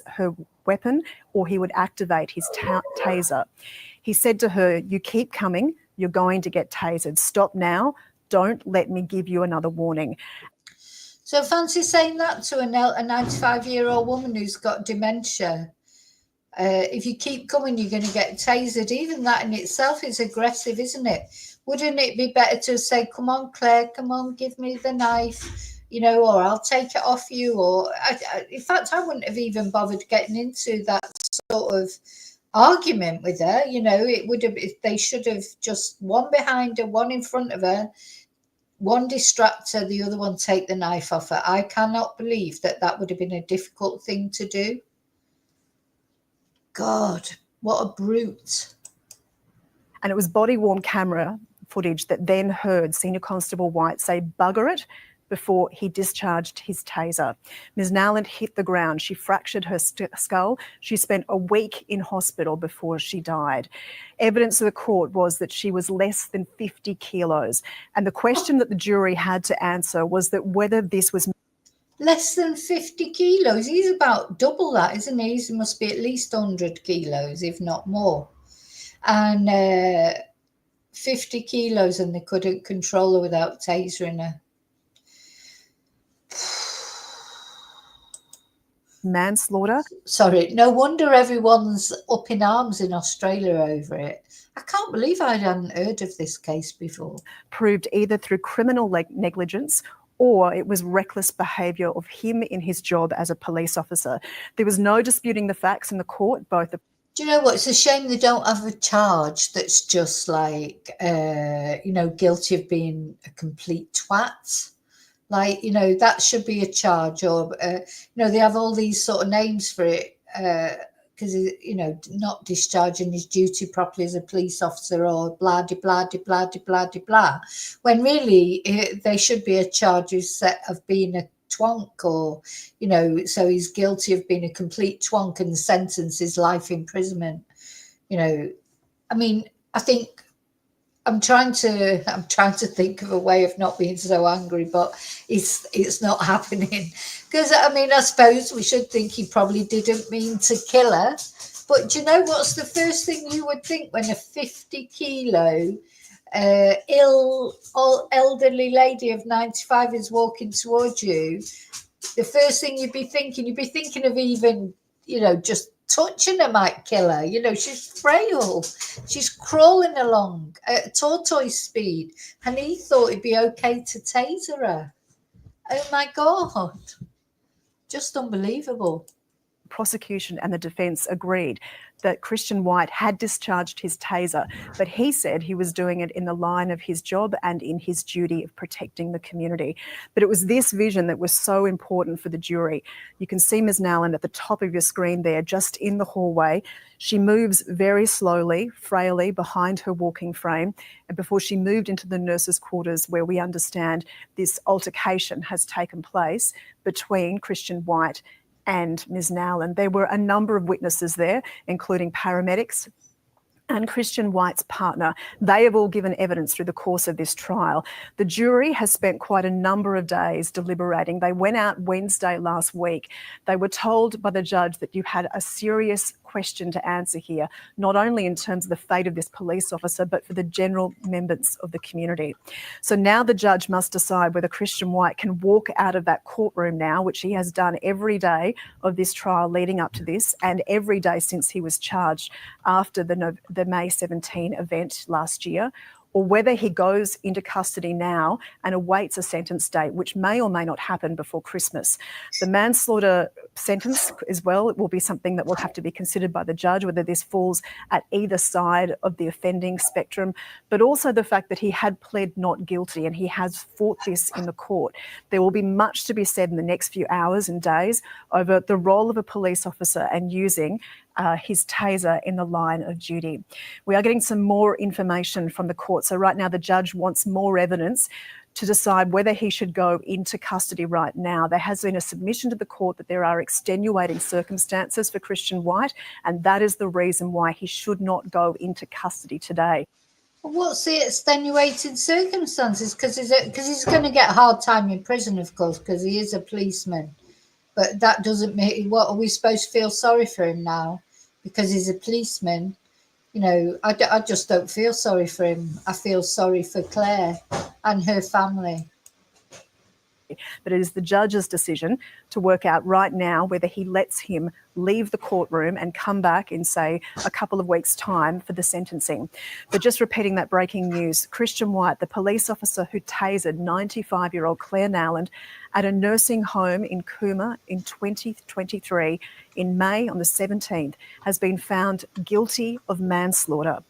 her weapon, or he would activate his taser. He said to her, "You keep coming, you're going to get tasered. Stop now. Don't let me give you another warning." So fancy saying that to a 95-year-old woman who's got dementia. If you keep coming, you're going to get tasered. Even that in itself is aggressive, isn't it? Wouldn't it be better to say, "Come on, Claire, come on, give me the knife," you know, or "I'll take it off you," or in fact, I wouldn't have even bothered getting into that sort of argument with her. You know, it would have, they should have just one behind her, one in front of her, one distract her, the other one take the knife off her. I cannot believe that would have been a difficult thing to do. God, what a brute. And it was body-worn camera footage that then heard Senior Constable White say, "Bugger it," before he discharged his taser. Ms. Nowland hit the ground. She fractured her skull. She spent a week in hospital before she died. Evidence of the court was that she was less than 50 kilos. And the question that the jury had to answer was that whether this was... Less than 50 kilos? He's about double that, isn't he? He must be at least 100 kilos, if not more. And 50 kilos, and they couldn't control her without tasering her. manslaughter. Sorry, no wonder everyone's up in arms in Australia over it. I can't believe I hadn't heard of this case before. Proved either through criminal negligence or it was reckless behaviour of him in his job as a police officer. There was no disputing the facts in the court. Both. Do you know what? It's a shame they don't have a charge that's just like, guilty of being a complete twat. Like, that should be a charge. Or, they have all these sort of names for it because, not discharging his duty properly as a police officer or blah, de, blah, de, blah, de, blah, de, blah. When really they should be a charge of being a twonk, or so he's guilty of being a complete twonk and the sentence is life imprisonment. I think I'm trying to think of a way of not being so angry, but it's not happening. Because I suppose we should think he probably didn't mean to kill her, but do you know what's the first thing you would think when a 50 kilo elderly lady of 95 is walking towards you? The first thing you'd be thinking of even, just touching her might kill her. She's frail. She's crawling along at tortoise speed. And he thought it'd be okay to taser her. Oh my God. Just unbelievable. Prosecution and the defence agreed that Christian White had discharged his taser, but he said he was doing it in the line of his job and in his duty of protecting the community. But it was this vision that was so important for the jury. You can see Ms. Nowland at the top of your screen there, just in the hallway. She moves very slowly, frailly, behind her walking frame, and before she moved into the nurses' quarters, where we understand this altercation has taken place between Christian White and Ms. Nowland. There were a number of witnesses there, including paramedics and Christian White's partner. They have all given evidence through the course of this trial. The jury has spent quite a number of days deliberating. They went out Wednesday last week. They were told by the judge that you had a serious question to answer here, not only in terms of the fate of this police officer, but for the general members of the community. So now the judge must decide whether Christian White can walk out of that courtroom now, which he has done every day of this trial leading up to this, and every day since he was charged after the May 17 event last year, or whether he goes into custody now and awaits a sentence date, which may or may not happen before Christmas. The manslaughter sentence as well, it will be something that will have to be considered by the judge, whether this falls at either side of the offending spectrum, but also the fact that he had pled not guilty and he has fought this in the court. There will be much to be said in the next few hours and days over the role of a police officer and using his taser in the line of duty. We are getting some more information from the court. So right now the judge wants more evidence to decide whether he should go into custody right now. There has been a submission to the court that there are extenuating circumstances for Christian White, and that is the reason why he should not go into custody today. What's the extenuating circumstances? Because he's going to get a hard time in prison, of course, because he is a policeman. But that doesn't make, what are we supposed to feel sorry for him now? Because he's a policeman. You know, I just don't feel sorry for him. I feel sorry for Claire and her family. But it is the judge's decision to work out right now whether he lets him leave the courtroom and come back in, say, a couple of weeks' time for the sentencing. But just repeating that breaking news, Christian White, the police officer who tasered 95-year-old Claire Nowland at a nursing home in Cooma in 2023, in May on the 17th, has been found guilty of manslaughter.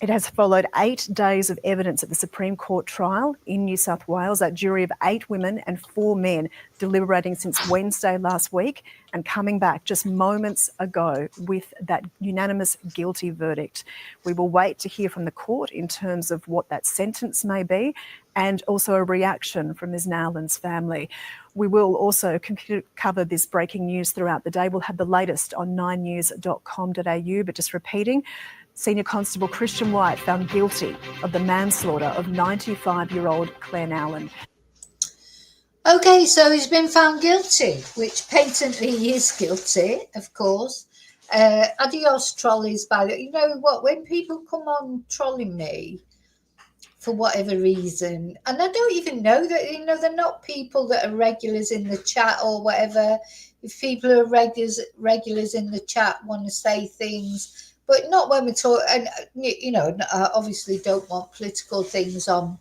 It has followed 8 days of evidence at the Supreme Court trial in New South Wales. That jury of 8 women and 4 men deliberating since Wednesday last week and coming back just moments ago with that unanimous guilty verdict. We will wait to hear from the court in terms of what that sentence may be and also a reaction from Ms Nowland's family. We will also cover this breaking news throughout the day. We'll have the latest on 9news.com.au, but just repeating, Senior Constable Christian White found guilty of the manslaughter of 95-year-old Claire Nowland. Okay, so he's been found guilty, which patently he is guilty, of course. Adios, trolleys, by the... You know what, when people come on trolling me for whatever reason, and I don't even know that, you know, they're not people that are regulars in the chat or whatever. If people are regulars in the chat want to say things... But not when we talk, and you know, I obviously don't want political things on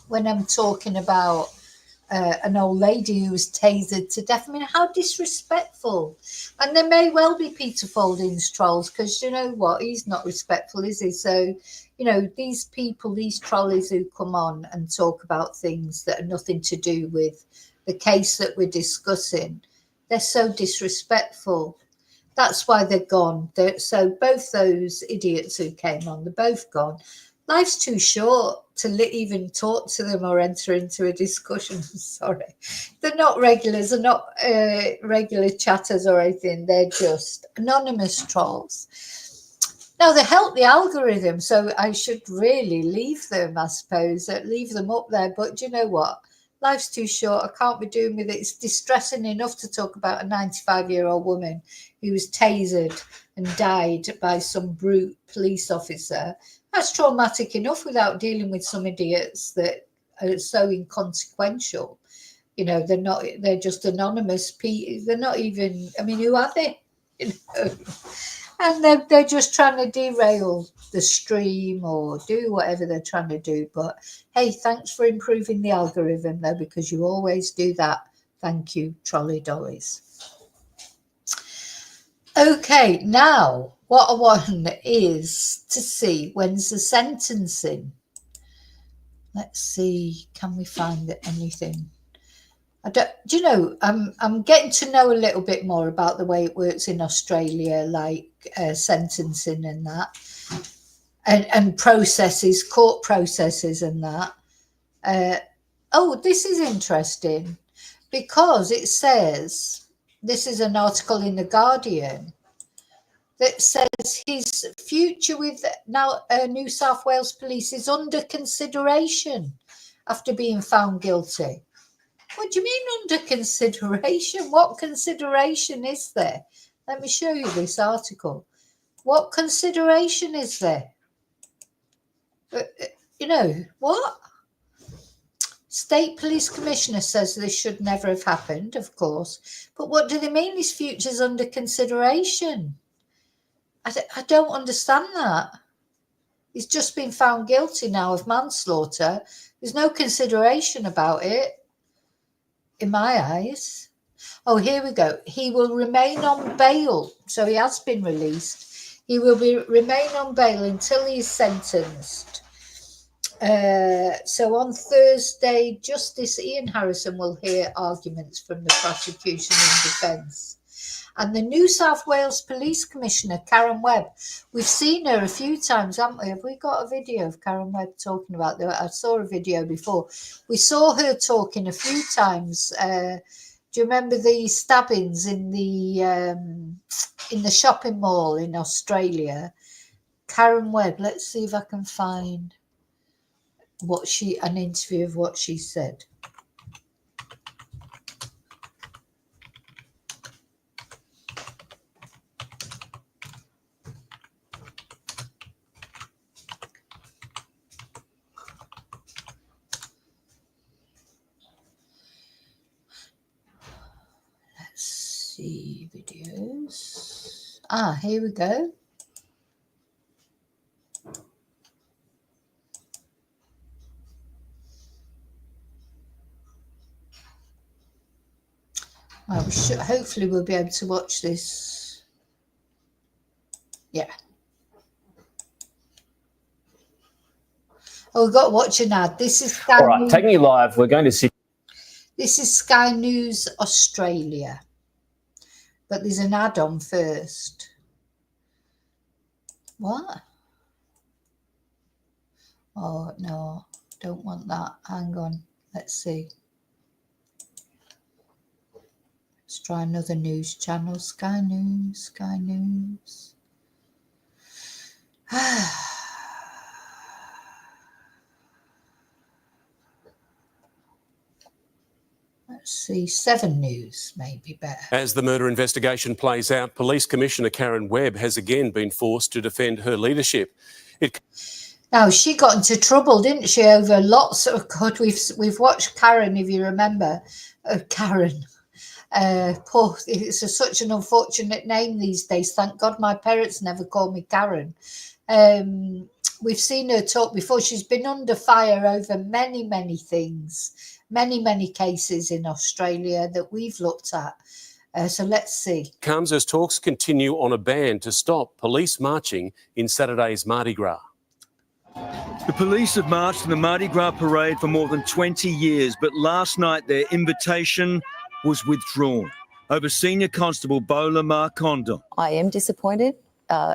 when I'm talking about an old lady who was tasered to death. I mean, how disrespectful. And there may well be Peter Folding's trolls, because you know what, he's not respectful, is he? So, you know, these people, these trolleys who come on and talk about things that are nothing to do with the case that we're discussing, they're so disrespectful. That's why they're gone. So both those idiots who came on, they're both gone. Life's too short to even talk to them or enter into a discussion. Sorry. They're not regulars. They're not regular chatters or anything. They're just anonymous trolls. Now, they help the algorithm, so I should really leave them, I suppose, leave them up there. But do you know what? Life's too short. I can't be doing with it. It's distressing enough to talk about a 95-year-old woman who was tasered and died by some brute police officer. That's traumatic enough without dealing with some idiots that are so inconsequential. You know, they're just anonymous people. They're not even, I mean, who are they? You know? And they're just trying to derail the stream or do whatever they're trying to do. But hey, thanks for improving the algorithm though, because you always do that. Thank you, trolley dollies. Okay, now what I want is to see when's the sentencing. Let's see, can we find anything? Do you know, I'm getting to know a little bit more about the way it works in Australia, like sentencing and that, and processes, court processes and that. Oh, this is interesting because it says, this is an article in The Guardian that says his future with now New South Wales Police is under consideration after being found guilty. What do you mean under consideration? What consideration is there? Let me show you this article. What consideration is there? You know, what? State Police Commissioner says this should never have happened, of course. But what do they mean his future's under consideration? I don't understand that. He's just been found guilty now of manslaughter. There's no consideration about it. In my eyes. Oh, here we go. He will remain on bail. So he has been released. He will remain on bail until he is sentenced. So on Thursday, Justice Ian Harrison will hear arguments from the prosecution and defence. And the New South Wales Police Commissioner, Karen Webb, we've seen her a few times, haven't we? Have we got a video of Karen Webb talking about that? I saw a video before. We saw her talking a few times. Do you remember the stabbings in the shopping mall in Australia? Karen Webb. Let's see if I can find an interview of what she said. Let's see videos. Here we go. Hopefully we'll be able to watch this. Yeah. Oh, we've got to watch an ad. This is Sky All right, News. taking you live, we're going to see. This is Sky News Australia. But there's an ad on first. What? Oh, no, don't want that. Hang on. Let's see. Let's try another news channel. Sky News, Sky News. Let's see, 7 News may be better. As the murder investigation plays out, Police Commissioner Karen Webb has again been forced to defend her leadership. Now, she got into trouble, didn't she, over lots of... God, we've watched Karen, if you remember. Karen. Poor, it's such an unfortunate name these days. Thank God my parents never called me Karen. We've seen her talk before. She's been under fire over many, many things, many cases in Australia that we've looked at. So let's see. Comes as talks continue on a ban to stop police marching in Saturday's Mardi Gras. The police have marched in the Mardi Gras parade for more than 20 years, but last night their invitation was withdrawn over Senior Constable Bola Marcondo. I am disappointed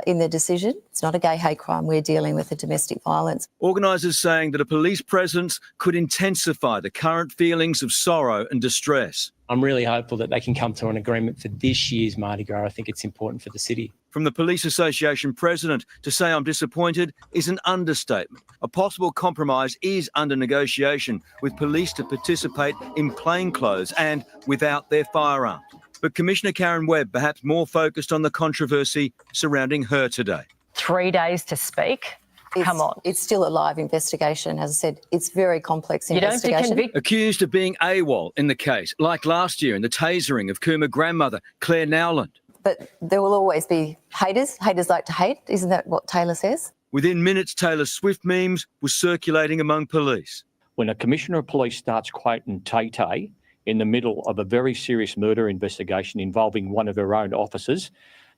in the decision. It's not a gay hate crime. We're dealing with a domestic violence. Organisers saying that a police presence could intensify the current feelings of sorrow and distress. I'm really hopeful that they can come to an agreement for this year's Mardi Gras. I think it's important for the city. From the Police Association president to say I'm disappointed is an understatement. A possible compromise is under negotiation with police to participate in plainclothes and without their firearms. But Commissioner Karen Webb perhaps more focused on the controversy surrounding her today. 3 days to speak? Come on. It's still a live investigation. As I said, it's very complex investigation. You don't have to convict. Accused of being AWOL in the case, like last year in the tasering of Cooma grandmother Claire Nowland. But there will always be haters. Haters like to hate. Isn't that what Taylor says? Within minutes, Taylor Swift memes were circulating among police. When a Commissioner of Police starts quoting Tay-Tay in the middle of a very serious murder investigation involving one of her own officers,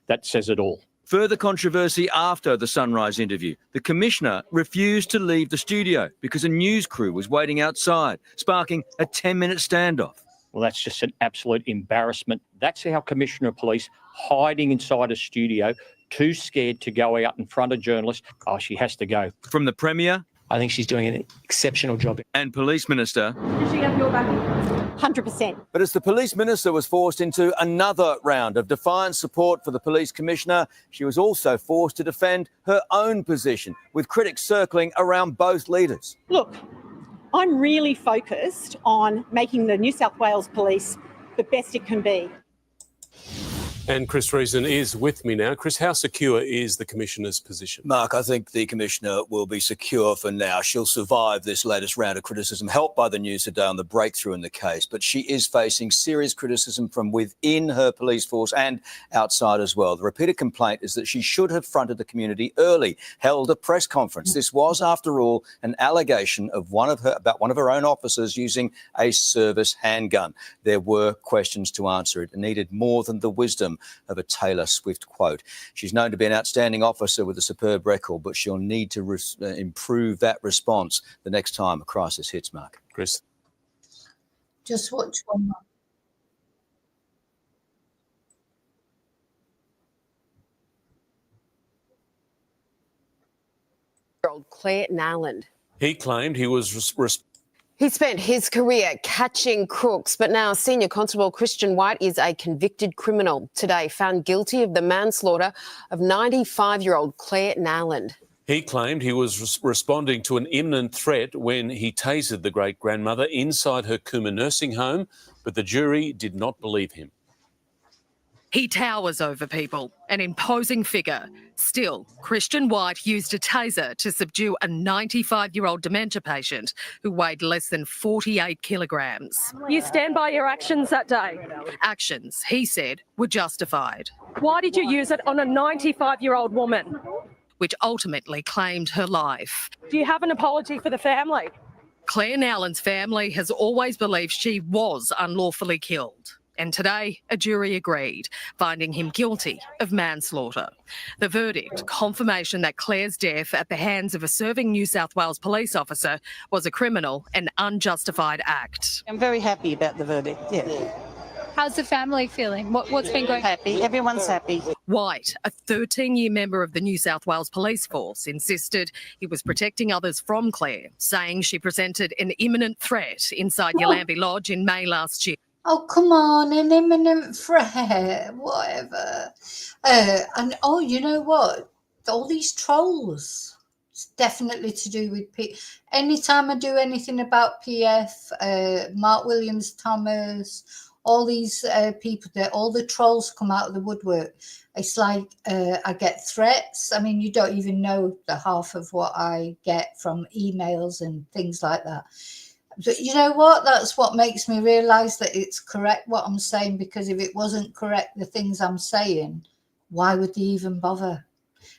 that says it all. Further controversy after the Sunrise interview. The Commissioner refused to leave the studio because a news crew was waiting outside, sparking a 10-minute standoff. Well, that's just an absolute embarrassment. That's our Commissioner of Police hiding inside a studio, too scared to go out in front of journalists. Oh, she has to go. From the Premier. I think she's doing an exceptional job. And Police Minister. Does she have your backing? 100%. But as the Police Minister was forced into another round of defiant support for the Police Commissioner, she was also forced to defend her own position, with critics circling around both leaders. Look, I'm really focused on making the New South Wales Police the best it can be. And Chris Reason is with me now. Chris, how secure is the Commissioner's position? Mark, I think the Commissioner will be secure for now. She'll survive this latest round of criticism, helped by the news today on the breakthrough in the case. But she is facing serious criticism from within her police force and outside as well. The repeated complaint is that she should have fronted the community early, held a press conference. This was, after all, an allegation of about one of her own officers using a service handgun. There were questions to answer. It needed more than the wisdom of a Taylor Swift quote. She's known to be an outstanding officer with a superb record, but she'll need to improve that response the next time a crisis hits, Mark. Chris? Just watch one more. Claire Nowland. He claimed he was He spent his career catching crooks, but now Senior Constable Christian White is a convicted criminal, today found guilty of the manslaughter of 95-year-old Claire Nowland. He claimed he was responding to an imminent threat when he tasered the great-grandmother inside her Cooma nursing home, but the jury did not believe him. He towers over people, an imposing figure. Still, Christian White used a taser to subdue a 95-year-old dementia patient who weighed less than 48 kilograms. You stand by your actions that day? Actions, he said, were justified. Why did you use it on a 95-year-old woman? Which ultimately claimed her life. Do you have an apology for the family? Claire Nowland's family has always believed she was unlawfully killed. And today, a jury agreed, finding him guilty of manslaughter. The verdict, confirmation that Claire's death at the hands of a serving New South Wales police officer was a criminal and unjustified act. I'm very happy about the verdict, yeah. How's the family feeling? What's been going on? Happy, everyone's happy. White, a 13-year member of the New South Wales Police Force, insisted he was protecting others from Claire, saying she presented an imminent threat inside Yalambee Lodge in May last year. Oh, come on, an imminent threat, whatever. And, oh, you know what? All these trolls, it's definitely to do with anytime I do anything about PF, Mark Williams, Thomas, all these people, all the trolls come out of the woodwork. It's like I get threats. I mean, you don't even know the half of what I get from emails and things like that. But you know what? That's what makes me realise that it's correct what I'm saying, because if it wasn't correct, the things I'm saying, why would they even bother?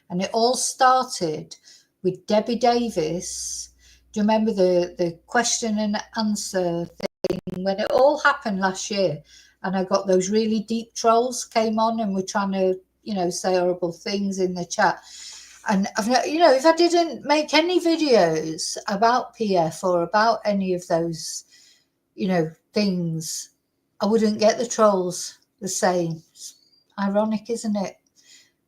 And it all started with Debbie Davis. Do you remember the question and answer thing when it all happened last year? And I got those really deep trolls came on and were trying to, say horrible things in the chat. And, if I didn't make any videos about PF or about any of those, things, I wouldn't get the trolls the same. It's ironic, isn't it?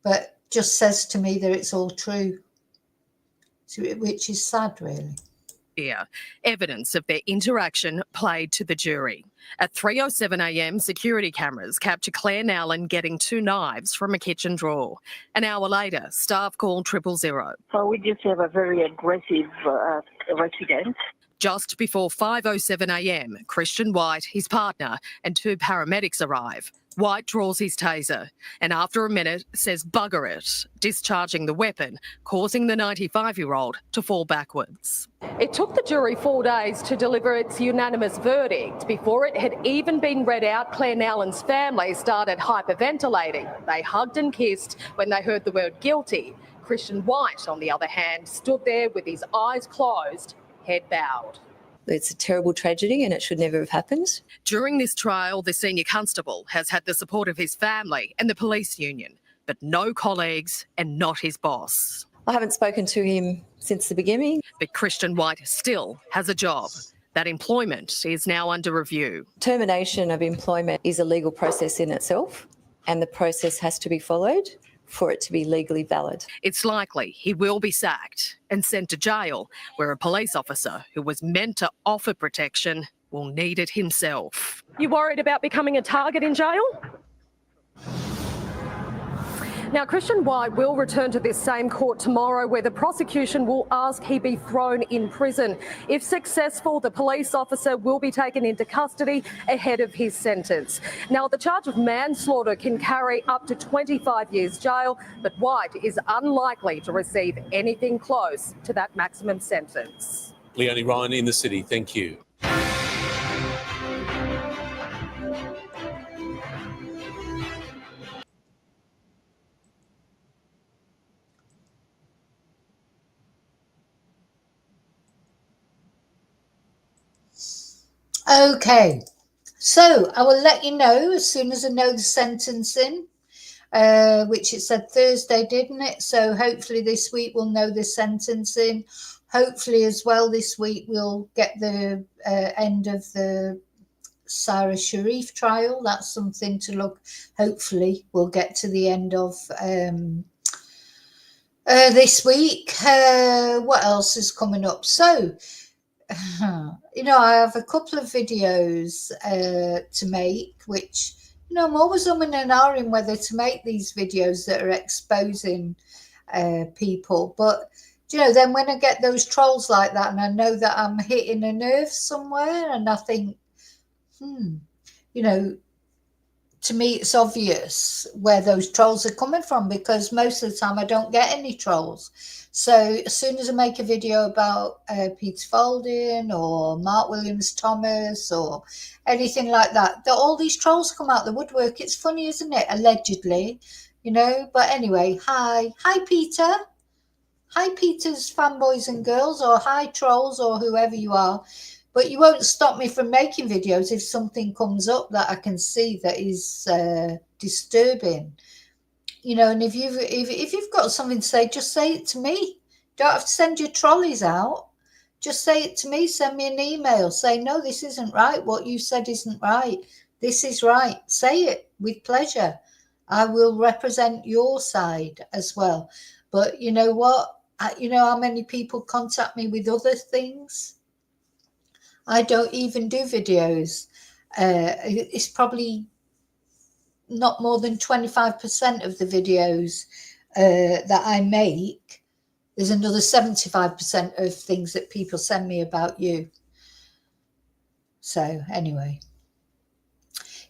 But just says to me that it's all true, which is sad, really. Evidence of their interaction played to the jury. At 3:07 a.m, security cameras capture Claire Nowland getting 2 knives from a kitchen drawer. An hour later, staff called 000. So we just have a very aggressive resident. Just before 5:07 a.m, Christian White, his partner, and 2 paramedics arrive. White draws his taser and after a minute says bugger it, discharging the weapon, causing the 95-year-old to fall backwards. It took the jury 4 days to deliver its unanimous verdict. Before it had even been read out, Claire Nowland's family started hyperventilating. They hugged and kissed when they heard the word guilty. Christian White, on the other hand, stood there with his eyes closed, head bowed. It's a terrible tragedy and it should never have happened. During this trial, the senior constable has had the support of his family and the police union, but no colleagues and not his boss. I haven't spoken to him since the beginning. But Christian White still has a job. That employment is now under review. Termination of employment is a legal process in itself, and the process has to be followed for it to be legally valid. It's likely he will be sacked and sent to jail, where a police officer who was meant to offer protection will need it himself. You worried about becoming a target in jail? Now, Christian White will return to this same court tomorrow, where the prosecution will ask he be thrown in prison. If successful, the police officer will be taken into custody ahead of his sentence. Now, the charge of manslaughter can carry up to 25 years jail, but White is unlikely to receive anything close to that maximum sentence. Leonie Ryan in the city, thank you. Okay, so I will let you know as soon as I know the sentencing, which it said Thursday, didn't it? So hopefully this week we'll know the sentencing. Hopefully as well this week we'll get the end of the Sarah Sharif trial. That's something to look. Hopefully we'll get to the end of this week. What else is coming up? So you know, I have a couple of videos to make, which, you know, I'm always umming and ahhing whether to make these videos that are exposing people. But, you know, then when I get those trolls like that and I know that I'm hitting a nerve somewhere, and I think, you know, to me it's obvious where those trolls are coming from, because most of the time I don't get any trolls. So as soon as I make a video about Peter Folding or Mark Williams Thomas or anything like that, all these trolls come out the woodwork. It's funny, isn't it? Allegedly, you know. But anyway, hi Peter. Hi Peter's fanboys and girls, or hi trolls, or whoever you are. But you won't stop me from making videos if something comes up that I can see that is disturbing, you know. And if you've got something to say, just say it to me. Don't have to send your trolleys out. Just say it to me. Send me an email. Say, no, this isn't right. What you said isn't right. This is right. Say it with pleasure. I will represent your side as well. But you know what? You know how many people contact me with other things? I don't even do videos. It's probably not more than 25% of the videos that I make. There's another 75% of things that people send me about you. So anyway,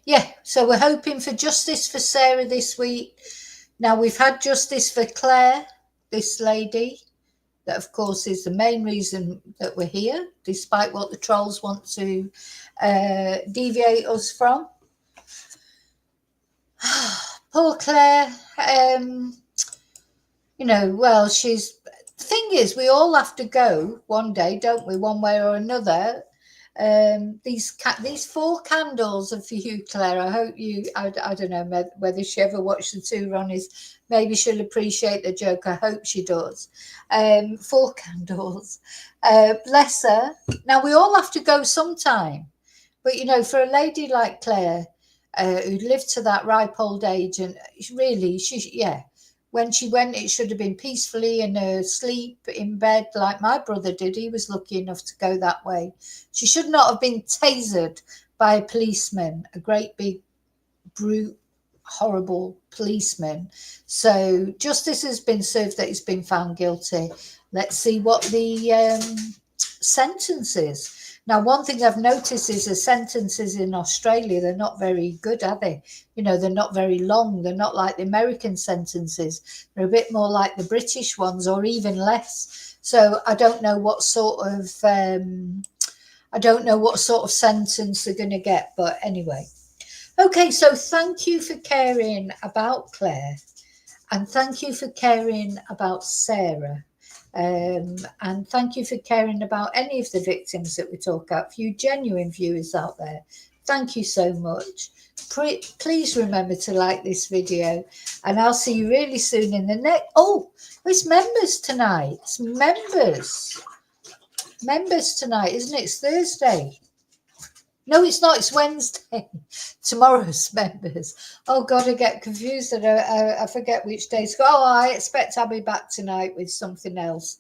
yeah, so we're hoping for justice for Sarah this week. Now, we've had justice for Claire, this lady. That, of course, is the main reason that we're here, despite what the trolls want to deviate us from. Poor Claire. You know, well, the thing is, we all have to go one day, don't we? One way or another. These 4 candles are for you, Claire. I hope you, I don't know whether she ever watched the 2 Ronnies. Maybe she'll appreciate the joke. I hope she does. 4 candles. Bless her. Now, we all have to go sometime. But, you know, for a lady like Claire, who lived to that ripe old age, and really, when she went, it should have been peacefully in her sleep in bed like my brother did. He was lucky enough to go that way. She should not have been tasered by a policeman, a great big brute, horrible policeman. So justice has been served that he's been found guilty. Let's see what the sentence is. Now, one thing I've noticed is the sentences in Australia, they're not very good, are they? You know, they're not very long. They're not like the American sentences. They're a bit more like the British ones, or even less. So I don't know what sort of sentence they're going to get. But anyway, okay. So thank you for caring about Claire, and thank you for caring about Sarah. And thank you for caring about any of the victims that we talk about. For you genuine viewers out there, thank you so much. Please remember to like this video, and I'll see you really soon in the next. Oh, it's members tonight. It's members tonight, isn't it? It's Thursday. No, it's not. It's Wednesday. Tomorrow's members. Oh, God, I get confused. And I forget which days. Oh, I expect I'll be back tonight with something else,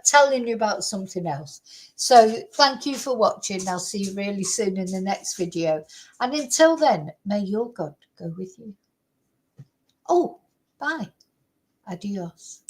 telling you about something else. So thank you for watching. I'll see you really soon in the next video. And until then, may your God go with you. Oh, bye. Adios.